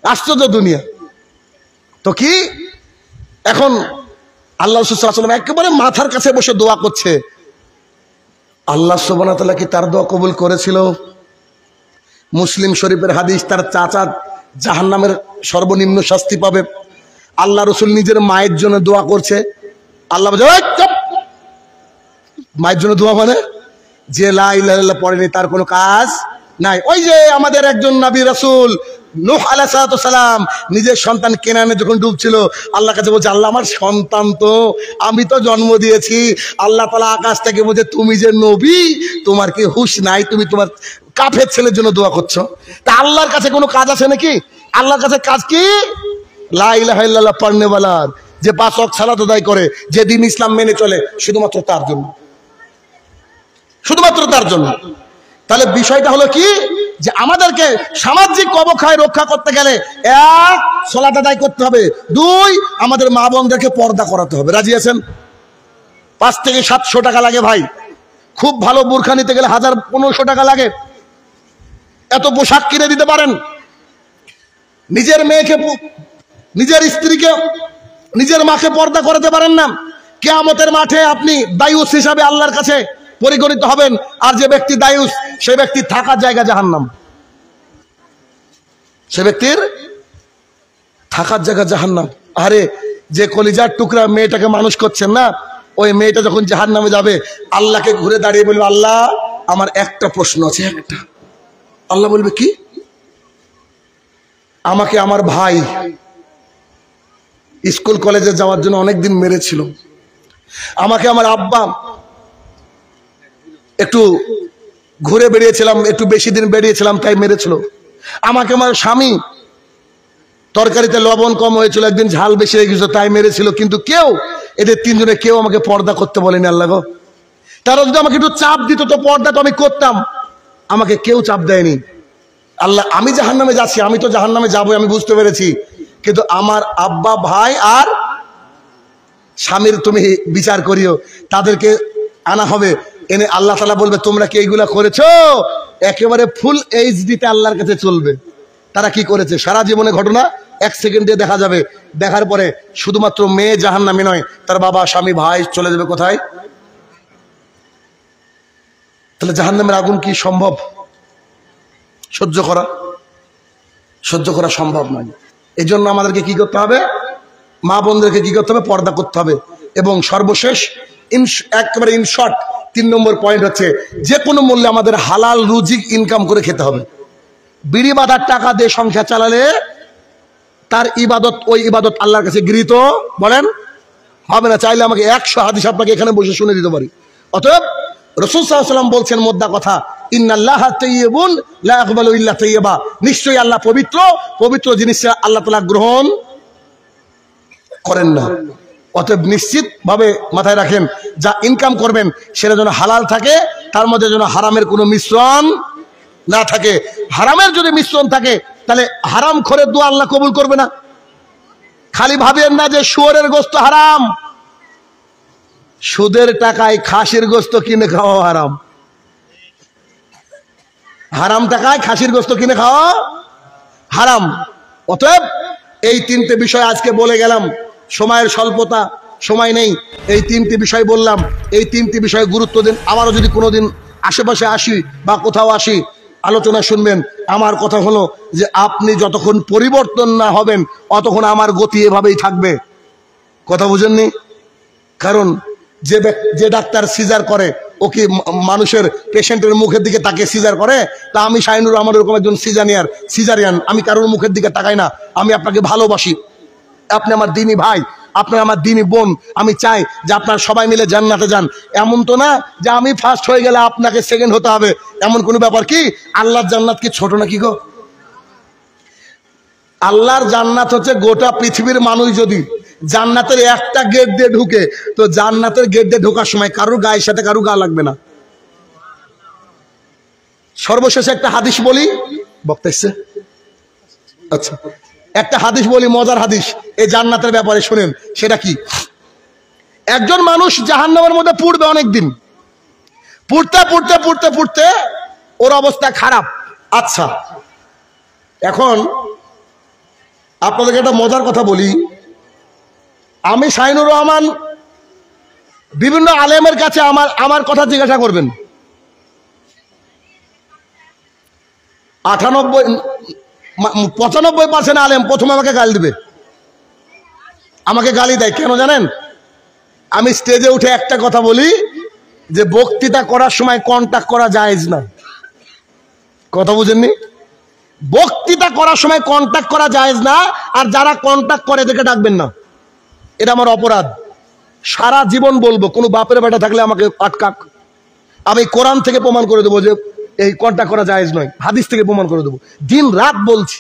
আশ্চর্য দুনিয়া। তো কি এখন আল্লাহ রাসূল সাল্লাল্লাহু আলাইহি ওয়াসাল্লাম একেবারে মাথার কাছে বসে দোয়া করছে। আল্লাহ সুবহানাহু ওয়া তাআলা কি তার দোয়া কবুল করেছিল? মুসলিম শরীফের হাদিস, তার চাচা জাহান্নামের সর্বনিম্ন শাস্তি পাবে। আল্লাহ রসুল নিজের মায়ের জন্য দোয়া করছে। আল্লাহ বলছে, মায়ের জন্য দোয়া মানে যে লা ইলাহা ইল্লাল্লাহ পড়েনি তার কোনো কাজ নাই। ওই যে আমাদের একজন নবী রাসূল নূহ আলাইহিস সালাতু সালাম নিজের সন্তান কেনানে যখন ডুবছিল, আল্লাহর কাছে বলছে, আল্লাহ আমার সন্তান তো, আমি তো জন্ম দিয়েছি। আল্লাহ তাআলা আকাশ থেকে বলছে, তুমি যে নবী, তোমার কি হুঁশ নাই? তুমি তোমার কাফের ছেলের জন্য দোয়া করছো। তা আল্লাহর কাছে কোনো কাজ আছে নাকি? আল্লাহর কাছে কাজ কি? লা ইলাহা ইল্লাল্লাহ পড়নে ওয়ালার, যে 5 ওয়াক্ত সালাত আদায় করে, যে দ্বীন ইসলাম মেনে চলে, শুধুমাত্র তার জন্য, শুধুমাত্র তার জন্য। তাহলে বিষয়টা হলো কি, যে আমাদেরকে সামাজিক অবক্ষয় রক্ষা করতে গেলে 1 সালাত আদায় করতে হবে, 2 আমাদের মা বোনদেরকে পর্দা করাতে হবে। রাজি আছেন? 5 থেকে 700 টাকা লাগে ভাই। খুব ভালো বোরখা নিতে গেলে 1000-1500 টাকা লাগে। এত পোশাক কিনে দিতে পারেন? নিজের মেয়েকে, নিজের স্ত্রীকে, নিজের মাকে পর্দা করাতে পারেন না? কিয়ামতের মাঠে আপনি দায়ুস হিসাবে আল্লাহর কাছে পরিগণিত হবেন। আর যে ব্যক্তি দায়ুস, সে ব্যক্তির থাকার জায়গা জাহান্নাম। সে ব্যক্তির থাকার জায়গা জাহান্নাম। আরে যে কলিজার টুকরা মেয়েটাকে মানুষ করছেন না, ওই মেয়েটা যখন জাহান্নামে যাবে, আল্লাহকে ঘুরে দাঁড়িয়ে বলবে, আল্লাহ আমার একটা প্রশ্ন আছে, একটা। আল্লাহ বলবে, কি? আমাকে আমার ভাই স্কুল কলেজে যাওয়ার জন্য অনেকদিন মেরেছিল, আমাকে আমার আব্বা একটু ঘুরে বেরিয়েছিলাম, একটু বেশি দিন বেরিয়েছিলাম তাই মেরেছিল। আমাকে আমার স্বামী তরকারিতে লবণ কম হয়েছিল, একদিন ঝাল বেশি হয়ে গেছিল তাই মেরেছিল। কিন্তু কেউ, এদের তিনজনে কেউ আমাকে পর্দা করতে বলেনি। আল্লাহ গো, তারা যদি আমাকে একটু চাপ দিত তো পর্দা তো আমি করতাম, আমাকে কেউ চাপ দেয়নি। আল্লাহ, আমি জাহান্নামে যাচ্ছি, আমি তো জাহান্নামে যাবো আমি বুঝতে পেরেছি, কিন্তু আমার আব্বা, ভাই আর স্বামীর তুমি বিচার করিও, তাদেরকে আনা হবে, এনে আল্লাহ তাআলা বলবে তোমরা কি এইগুলা করেছো? একেবারে ফুল এইচডিতে আল্লাহর কাছে চলবে তারা কি করেছে। সারা জীবনে ঘটনা 1 সেকেন্ডে দেখা যাবে। দেখার পরে শুধুমাত্র মেয়ে জাহান্নামী নয়, তার বাবা, স্বামী, ভাই চলে যাবে কোথায়? তাহলে জাহান্নামের আগুন কি সম্ভব সহ্য করা? সহ্য করা সম্ভব নয়। এই জন্য আমাদেরকে কি করতে হবে? মা বোনদেরকে কি করতে হবে? পর্দা করতে হবে। এবং সর্বশেষ একেবারে ইন শর্ট 3 নম্বর পয়েন্ট হচ্ছে, যে কোনো মূল্যে আমাদের হালাল রুজি ইনকাম করে খেতে হবে। বিড়ি বাঁধার টাকা দিয়ে সংসার চালালে তার ইবাদত, ওই ইবাদত আল্লাহর কাছে গৃহীত বলেন হবে না। চাইলে আমাকে 100 হাদিস আপনাকে এখানে বসে শুনে দিতে পারি। অতএব রাসূল সাল্লাল্লাহু আলাইহি ওয়াসাল্লাম বলছেন মোদ্দা কথা, ইন্নাল্লাহা তাইয়্যিবুন লা ইয়াকবালু ইল্লা তাইয়্যিবা, নিশ্চয়ই আল্লাহ পবিত্র, পবিত্র জিনিস আল্লাহ তাআলা গ্রহণ করেন না। অতএব নিশ্চিত ভাবে মাথায় রাখেন, যা ইনকাম করবেন সেটা যেন হালাল থাকে, তার মধ্যে যেন হারামের কোনো মিশ্রণ না থাকে। হারামের যদি মিশ্রণ থাকে তাহলে হারাম খোরের দোয়া আল্লাহ কবুল করবে না। খালি ভাবেন না যে শুয়োরের গোশত হারাম, সুদের টাকায় খাসির গোশত কিনে খাওয়া হারাম। হারাম টাকায় খাসির গোশত কিনে খাওয়া হারাম। অতএব এই 3টে বিষয় আজকে বলে গেলাম, সময়ের স্বল্পতা, সময় নেই, এই 3টে বিষয় বললাম, এই 3টে বিষয়ে গুরুত্ব দিন। আবারও যদি কোনোদিন আশেপাশে আসি বা কোথাও আসি, আলোচনা শুনবেন। আমার কথা হলো যে আপনি যতক্ষণ পরিবর্তন না হবেন অতক্ষণ আমার গতি এভাবেই থাকবে। কথা বুঝেননি? কারণ যে ডাক্তার সিজার করে ও কি মানুষের পেশেন্টের মুখের দিকে তাকে সিজার করে? তা আমি শাহিনুর রহমান এরকম একজন সিজারিয়ান, আমি কারোর মুখের দিকে তাকাই না। আমি আপনাকে ভালোবাসি, আপনি আমার দিনী ভাই, আপনার আমার দিনী বোন। আমি চাই যে আপনারা সবাই মিলে জান্নাতে যান। এমন তো না যে আমি ফার্স্ট হয়ে গেলে আপনাকে সেকেন্ড হতে হবে, এমন কোনো ব্যাপার কি? আল্লাহর জান্নাত কি ছোট নাকি গো? আল্লাহর জান্নাত হচ্ছে গোটা পৃথিবীর মানুষ যদি জান্নাতের একটা গেট দিয়ে ঢুকে, তো জান্নাতের গেট দিয়ে ঢোকার সময় কারোর গায়ের সাথে কারো গা লাগবে না। সর্বশেষে একটা হাদিস বলি, বক্তা এসছে, আচ্ছা একটা হাদিস বলি, মজার হাদিস এই জান্নাতের ব্যাপারে, শুনেন। সেটা কি? একজন মানুষ জাহান্নামের মধ্যে পুড়বে অনেকদিন, পুড়তে পুড়তে পুড়তে পুড়তে ওর অবস্থা খারাপ। আচ্ছা, এখন আপনাদেরকে একটা মজার কথা বলি। আমি শাহিনুর রহমান বিভিন্ন আলেমের কাছে আমার কথা জিজ্ঞাসা করবেন, 95% আলেম প্রথমে আমাকে গালি দিবে। আমাকে গালি দেয় কেন জানেন? আমি স্টেজে উঠে একটা কথা বলি যে বক্তৃতা করার সময় কন্টাক্ট করা জায়েজ না। কথা বুঝেননি? বক্তৃতা করার সময় কন্টাক্ট করা জায়েজ না, আর যারা কন্টাক্ট করে এদেরকে ডাকবেন না, এটা আমার অপরাধ। সারা জীবন বলবো, কোনো বাপের বেটা থাকলে আমাকে আটকাক, আমি কোরআন থেকে প্রমাণ করে দেবো যে এই কন্টাক্ট করা জায়েজ নয়, হাদিস থেকে প্রমাণ করে দেবো। দিন রাত বলছি,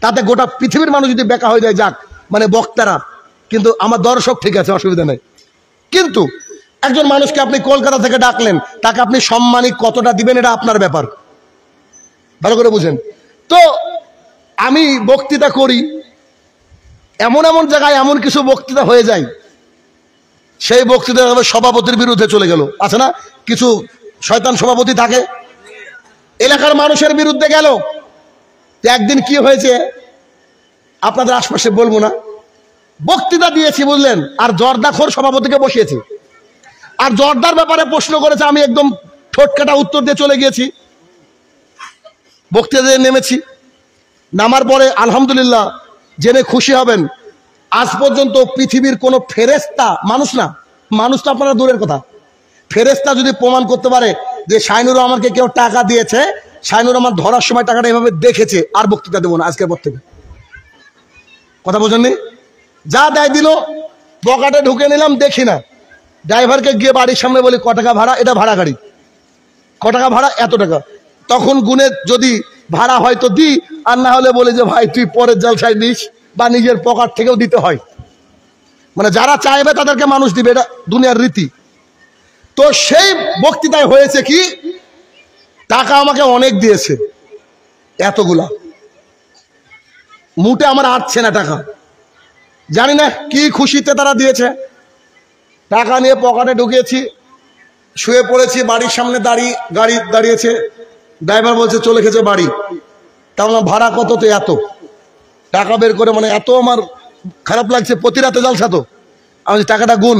তাতে গোটা পৃথিবীর মানুষ যদি বেকা হয়ে যায় যাক, মানে বক্তারা, কিন্তু আমার দর্শক ঠিক আছে, অসুবিধা নেই। কিন্তু একজন মানুষকে আপনি কলকাতা থেকে ডাকলেন, তাকে আপনি সম্মানিত কতটা দিবেন এটা আপনার ব্যাপার, ভালো করে বুঝেন। তো আমি বক্তৃতা করি, এমন এমন জায়গায় এমন কিছু বক্তৃতা হয়ে যায়, সেই বক্তৃতা সভাপতির বিরুদ্ধে চলে গেল। আছে না কিছু শয়তান সভাপতি থাকে, এলাকার মানুষের বিরুদ্ধে গেল। একদিন কি হয়েছে আপনাদের আশপাশে বলবো না, বক্তৃতা দিয়েছি বুঝলেন, আর জর্দাখোর সভাপতিকে বসিয়েছি, আর জর্দার ব্যাপারে প্রশ্ন করেছে, আমি একদম ঠোঁটকাটা উত্তর দিয়ে চলে গিয়েছি। বক্তৃতা দিয়ে নেমেছি, নামার পরে আলহামদুলিল্লাহ জেনে খুশি হবেন, আজ পর্যন্ত পৃথিবীর কোনো ফেরেশতা, মানুষ না, মানুষ তো আপনারা দূরের কথা, ফেরেশতা যদি প্রমাণ করতে পারে যে শাহিনুর রহমানকে কেউ টাকা দিয়েছে, শাহিনুর রহমান ধরার সময় টাকাটা এভাবে দেখেছে, আর বক্তৃতা দেবো না আজকের পর থেকে। কথা বোঝেননি? যা দেয় দিল, পকেটে ঢুকে নিলাম, দেখি না। ড্রাইভারকে গিয়ে বাড়ির সামনে বলি, ক টাকা ভাড়া? এটা ভাড়া গাড়ি। টাকা ভাড়া? এত টাকা। তখন গুনে যদি ভাড়া হয়তো দি, আর না হলে বলে যে ভাই তুই পরের জালসায় নিস, বা নিজের পকেট থেকেও দিতে হয়। মানে যারা চাইবে তাদেরকে মানুষ দিবে, এটা দুনিয়ার রীতি। তো সেই বক্তৃতায় হয়েছে কি, টাকা আমাকে অনেক দিয়েছে, এতগুলা, মুটে আমার আটছে না টাকা। জানি না কি খুশিতে তারা দিয়েছে। টাকা নিয়ে পকেটে ঢুকিয়েছি, শুয়ে পড়েছি, বাড়ির সামনে গাড়ি দাঁড়িয়েছে, ড্রাইভার বলছে চলে গেছে বাড়ি। তাহলে ভাড়া কত? তো এত। টাকা বের করে, মানে এত আমার খারাপ লাগছে, প্রতি রাতে জালসা তো। আমি টাকাটা গুন,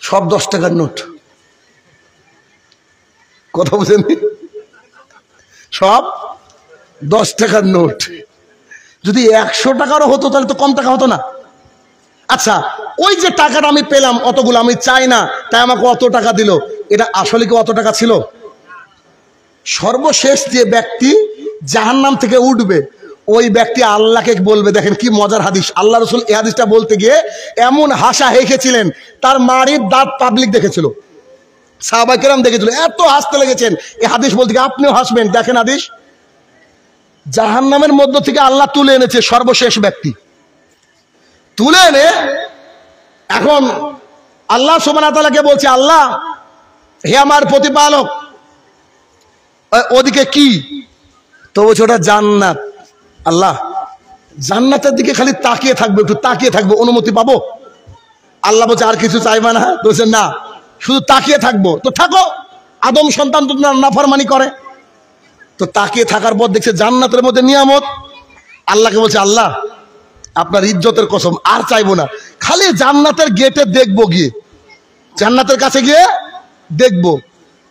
সব 10 টাকার নোট। কথা বুঝেন? সব 10 টাকার নোট। যদি 100 টাকারও হতো তাহলে তো কম টাকা হতো না। আচ্ছা, ওই যে টাকাটা আমি পেলাম অতগুলো, আমি চাই না তাই আমাকে অত টাকা দিল, এটা আসলে কি অত টাকা ছিল? সর্বশেষ যে ব্যক্তি জাহান্নাম থেকে উঠবে, ওই ব্যক্তি আল্লাহকে বলবে, দেখেন কি মজার হাদিস, আল্লাহ রসুল এই হাদিসটা বলতে গিয়ে এমন হাসা হেসেছিলেন, তার মাড়ির দাঁত পাবলিক দেখেছিল, সাহাবায়ে কেরাম দেখেছিল, এত হাসতে লেগেছেন। এই হাদিস বলতে গিয়ে আপনিও হাসবেন। দেখেন হাদিস, জাহান্নামের মধ্য থেকে আল্লাহ তুলে এনেছে সর্বশেষ ব্যক্তি, তুলে এনে এখন আল্লাহ সুবহানাহু ওয়া তাআলাকে বলছে, আল্লাহ হে আমার প্রতিপালক, ওদিকে কি? তো বলছে ওটা জান্নাত। আল্লাহ, জান্নাতের দিকে খালি তাকিয়ে থাকবো, একটু তাকিয়ে থাকবো, অনুমতি পাবো? আল্লাহ বলছে আর কিছু চাইবা না? বলছে না, শুধু তাকিয়ে থাকবো। তো থাকো, আদম সন্তান তো নাফরমানি করে। তো তাকিয়ে থাকার পর দেখছে জান্নাতের মধ্যে নিয়ামত। আল্লাহকে বলছে, আল্লাহ আপনার ইজ্জতের কসম, আর চাইবো না, খালি জান্নাতের গেটে দেখবো, গিয়ে জান্নাতের কাছে গিয়ে দেখবো।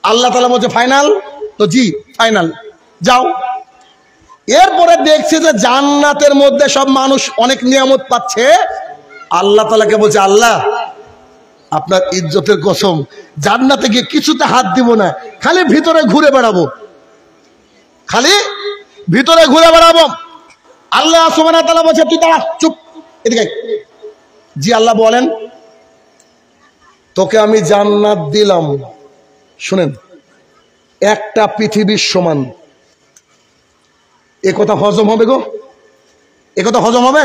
আল্লাহ তাআলা বলছে ফাইনাল? তো জি ফাইনাল, যাও। এরপরে দেখছে যে জান্নাতের মধ্যে সব মানুষ অনেক নিয়ামত পাচ্ছে। আল্লাহ তাআলাকে বলছে, আল্লাহ আপনার ইজ্জতের কসম, জান্নাতে গিয়ে কিছুতে হাত দিব না, খালি ভিতরে ঘুরে বেড়াবো, খালি ভিতরে ঘুরে বেড়াবো। আল্লাহ সুবহানাহু ওয়া তাআলা বলছে, তুই দাঁড়া, চুপ, এদিকে। জি আল্লাহ বলেন। তোকে আমি জান্নাত দিলাম, শুনেন, একটা পৃথিবীর সমান। এ কথা হজম হবে গো? এ কথা হজম হবে?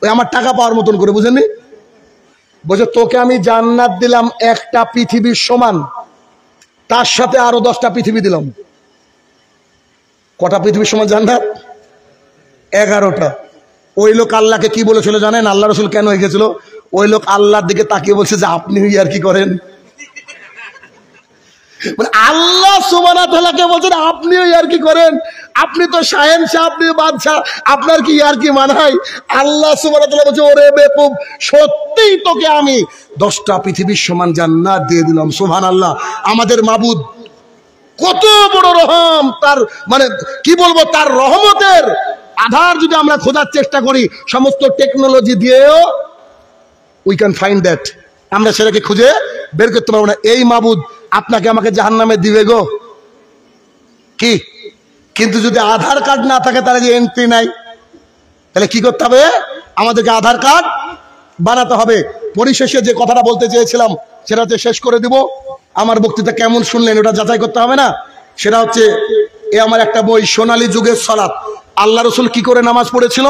ওই আমার টাকা পাওয়ার মতন করে, বুঝেননি? বলছে তোকে আমি জান্নাত দিলাম একটা পৃথিবীর সমান, তার সাথে আরো 10টা পৃথিবী দিলাম। কটা পৃথিবীর সমান জান্নাত? 11টা। ওই লোক আল্লাহকে কি বলেছিল জানেন? আল্লাহ রসুল কেন হয়ে গেছিল? ওই লোক আল্লাহর দিকে তাকিয়ে বলছে যে আপনি আর কি করেন, মানে আল্লাহ সুবহানাহু ওয়া তাআলাকে বলছেন আপনিও আর কি করেন, আপনি তো শাহেনশাহ, আপনি বাদশাহ, আপনার কি আর কি মানায়? আল্লাহ সুবহানাহু ওয়া তাআলা বলছে, ওরে বেকুব, সত্যিই তোকে আমি 10টা পৃথিবীর সমান জান্নাত দিয়ে দিলাম। সুবহানাল্লাহ। আমাদের মাবুদ কত বড় রহম, তার মানে কি বলবো, তার রহমতের আধার যদি আমরা খোঁজার চেষ্টা করি সমস্ত টেকনোলজি দিয়েও, উই ক্যান ফাইন্ড দ্যাট, আমরা সেটাকে খুঁজে বের করতে পারবো না। এই মাবুদ আপনাকে আমাকে জাহান্নামে দিবে গো, কি? কিন্তু যদি আধার কার্ড না থাকে তাহলে যে এন্ট্রি নাই, তাহলে কি করতে হবে? আমাদেরকে আধার কার্ড বানাতে হবে। পরিশেষে যে কথাটা বলতে চেয়েছিলাম সেটা হচ্ছে, শেষ করে দিব। আমার বক্তৃতা কেমন শুনলেন ওটা যাচাই করতে হবে না? সেটা হচ্ছে, এ আমার একটা বই, সোনালী যুগের সালাত, আল্লাহ রসুল কি করে নামাজ পড়েছিল,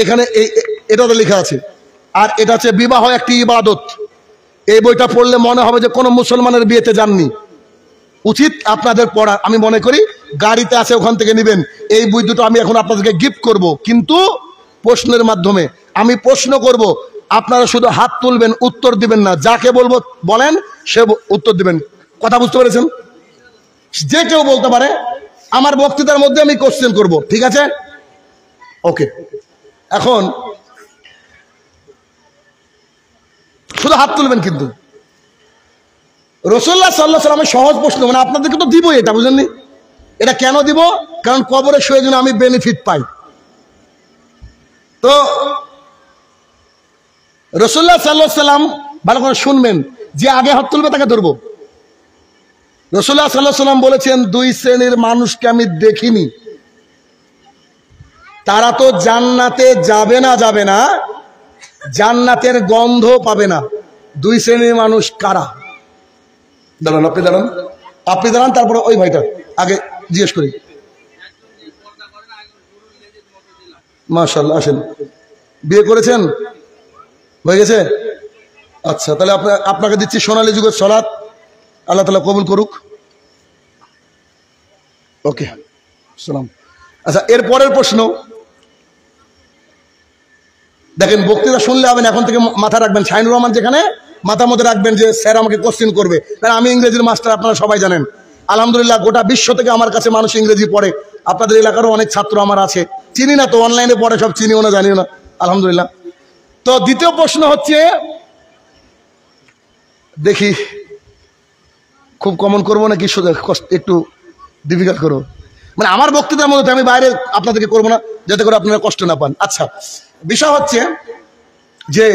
এখানে এটাতে লেখা আছে। আর এটা হচ্ছে বিবাহ একটি ইবাদত। এই বইটা পড়লে মনে হবে যে কোনো মুসলমানের বিয়েতে যাননি, উচিত আপনাদের পড়া। আমি মনে করি গাড়িতে আছে, ওখান থেকে নেবেন। এই বই দুটো আমি এখন আপনাদেরকে গিফট করব, কিন্তু প্রশ্নের মাধ্যমে। আমি প্রশ্ন করব, আপনারা শুধু হাত তুলবেন, উত্তর দিবেন না। যাকে বলবো বলেন, সে উত্তর দিবেন। কথা বুঝতে পেরেছেন? যে কেউ বলতে পারে। আমার বক্তৃতার মধ্যে আমি কোশ্চেন করব, ঠিক আছে? ওকে, এখন শুধু হাত তুলবেন কিন্তু। রাসূলুল্লাহ সাল্লাল্লাহু আলাইহি ওয়াসাল্লাম, সহজ প্রশ্ন, মানে আপনাদেরকে তো দিবই এটা, বুঝেননি? এটা কেন দিব? কারণ কবরে শুয়ে যেন আমি বেনিফিট পাই। তো রাসূলুল্লাহ সাল্লাল্লাহু আলাইহি ওয়াসাল্লাম, ভালো করে শুনবেন, যে আগে হাত তুলবে তাকে ধরবো। রাসূলুল্লাহ সাল্লাল্লাহু আলাইহি ওয়াসাল্লাম বলেছেন, 2 শ্রেণীর মানুষকে আমি দেখিনি, তারা তো জান্নাতে যাবে না, জান্নাতের গন্ধ পাবে না। 2 শ্রেণীর মানুষ কারা? দাঁড়ান, আপনি দাঁড়ান, আপনি দাঁড়ান, তারপরে ওই ভাইটা আগে জিজ্ঞেস করি। মাশাআল্লাহ, আসেন। বিয়ে করেছেন? হয়ে গেছে? আচ্ছা, তাহলে আপনাকে দিচ্ছি সোনালী যুগের সালাত, আল্লাহ তাআলা কবুল করুক। ওকে, সালাম। আচ্ছা, এর পরের প্রশ্ন দেখেন, বক্তৃতা শুনলে হবেন, এখন থেকে মাথা রাখবেন, শাহিনুর রহমান যেখানে মাথা মধ্যে রাখবেন যে স্যার আমাকে কোশ্চেন করবে, কারণ আমি ইংরেজির মাস্টার, আপনারা সবাই জানেন। আলহামদুলিল্লাহ, গোটা বিশ্ব থেকে আমার কাছে মানুষ ইংরেজি পড়ে, আপনাদের এলাকারও অনেক ছাত্র আমার আছে, চিনি না তো, অনলাইনে পড়ে, সব চিনিও না, জানিও না, আলহামদুলিল্লাহ। তো দ্বিতীয় প্রশ্ন হচ্ছে, দেখি খুব কমন করবো নাকি একটু ডিফিকাল্ট করবো, মানে আমার বক্তৃতার মধ্যে আমি বাইরে আপনাদেরকে করবো না, যাতে করে আপনারা কষ্ট না পান। আচ্ছা, বিষয় হচ্ছে যে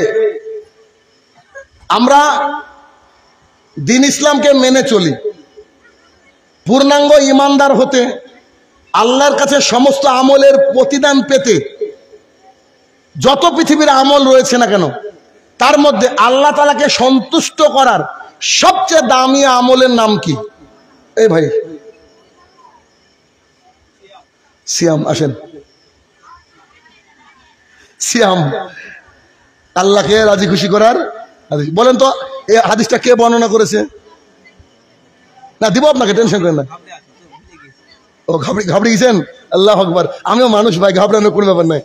আমরা দ্বীন ইসলামকে মেনে চলি, পূর্ণাঙ্গ ইমানদার হতে, আল্লাহর কাছে সমস্ত আমলের প্রতিদান পেতে, যত পৃথিবীর আমল রয়েছে না কেন, তার মধ্যে আল্লাহ তাআলাকে সন্তুষ্ট করার সবচেয়ে দামি আমলের নাম কি? এই ভাই, সিয়াম, আসেন। সিয়াম, আল্লাহকে রাজি খুশি করার হাদিস। বলেন তো এই হাদিসটা কে বর্ণনা করেছে? না, দিব আপনাকে, টেনশন করেন না। ও ঘাবড়ে গেছেন? আল্লাহু আকবার। আমিও মানুষ ভাই, ঘাবড়ানোর কোনো ব্যাপার নাই।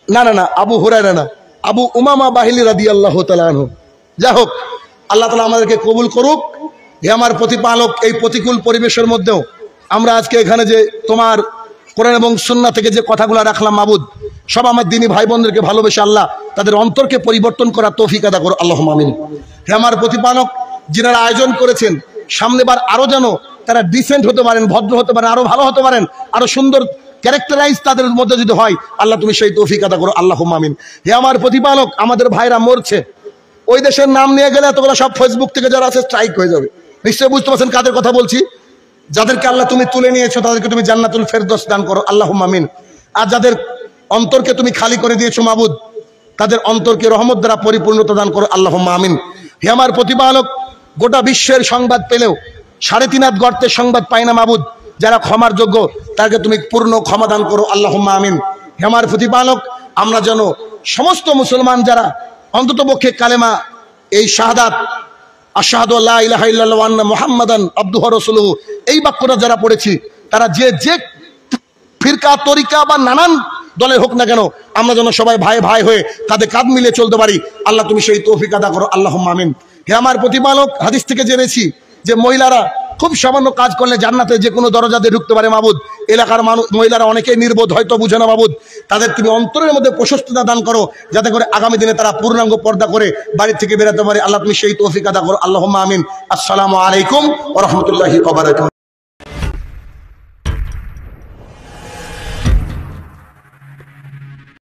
না না না, আবু হুরায়রা না, আবু উমামা বাহিলি রাদিয়াল্লাহু তাআলা আনহু। যাই হোক, আল্লাহ তাআলা আমাদেরকে কবুল করুক। হে আমার প্রতিপালক, এই প্রতিকূল পরিবেশের মধ্যেও আমরা আজকে এখানে যে তোমার কোরআন এবং সুন্নাহ থেকে যে কথাগুলো রাখলাম মাবুদ, সব আমার দিনী ভাই বোনদেরকে ভালোবেসে আল্লাহ তাদের অন্তরকে পরিবর্তন করার তৌফিক আদা করো, আল্লাহুম্মা আমিন। হে আমার প্রতিপালক, যিনারা আয়োজন করেছেন, সামনেবার আরো যেন তারা ডিসেন্ট হতে পারেন, ভদ্র হতে পারেন, আরো ভালো হতে পারেন, আরো সুন্দর ক্যারেক্টারাইজ তাদের মধ্যে যদি হয়, আল্লাহ তুমি সেই তৌফিক আদা করো, আল্লাহুম্মা আমিন। হে আমার প্রতিপালক, আমাদের ভাইরা মরছে, ওই দেশের নাম নিয়ে গেলে এতগুলো সব ফেসবুক থেকে যারা আছে স্ট্রাইক হয়ে যাবে। নিশ্চয়ই বুঝতে পারছেন কাদের কথা বলছি। যাদেরকে আল্লাহ তুমি তুলে নিয়েছো, তাদেরকে তুমি জান্নাতুল ফেরদৌস দান করো, আল্লাহুম্মা আমিন। আর যাদের অন্তরকে তুমি খালি করে দিয়েছো মাবুদ, তাদের অন্তরকে রহমত দ্বারা পরিপূর্ণতা দান করো, আল্লাহুম্মা আমিন। হে আমার প্রতিপালক, গোটা বিশ্বের সংবাদ পেলেও 3.5 হাত গর্তের সংবাদ পাই না মাবুদ, যারা ক্ষমার যোগ্য তাদেরকে তুমি পূর্ণ ক্ষমা দান করো, আল্লাহুম্মা আমিন। হে আমার প্রতিপালক, আমরা যেন সমস্ত মুসলমান যারা অন্তত পক্ষে কালেমা, এই শাহাদাত, আশহাদু আল্লা ইলাহা ইল্লাল্লাহু ওয়া আন্না মুহাম্মাদান আবদুহু ওয়া রাসূলুহু, এই বাক্যটা যারা পড়েছি, তারা যে ফিরকা, তরিকা বা নানান দলের হোক না কেন, আমরা যেন সবাই ভাই ভাই হয়ে কাঁধে কাঁধ মিলিয়ে চলতে পারি, আল্লাহ তুমি সেই তৌফিক আদা করো, আল্লাহুম্মা আমিন। হে আমার প্রতিপালক, হাদিস থেকে জেনেছি যে মহিলারা খুব সামান্য কাজ করলে জান্নাতে যে কোনো দরজা দিয়ে ঢুকতে পারে মাবুদ। এলাকার মানুষ, মহিলারা অনেকেই নির্বোধ, হয়তো বুঝে না মাবুদ, তাদের তুমি অন্তরের মধ্যে প্রশস্ততা দান করো, যাতে করে আগামী দিনে তারা পূর্ণাঙ্গ পর্দা করে বাড়ি থেকে বেরোতে পারে, আল্লাহ তুমি সেই তৌফিক আদা করো, আল্লাহুম্মা আমিন। আসসালামু আলাইকুম ওয়া রাহমাতুল্লাহি ওয়া বারাকাতুহু।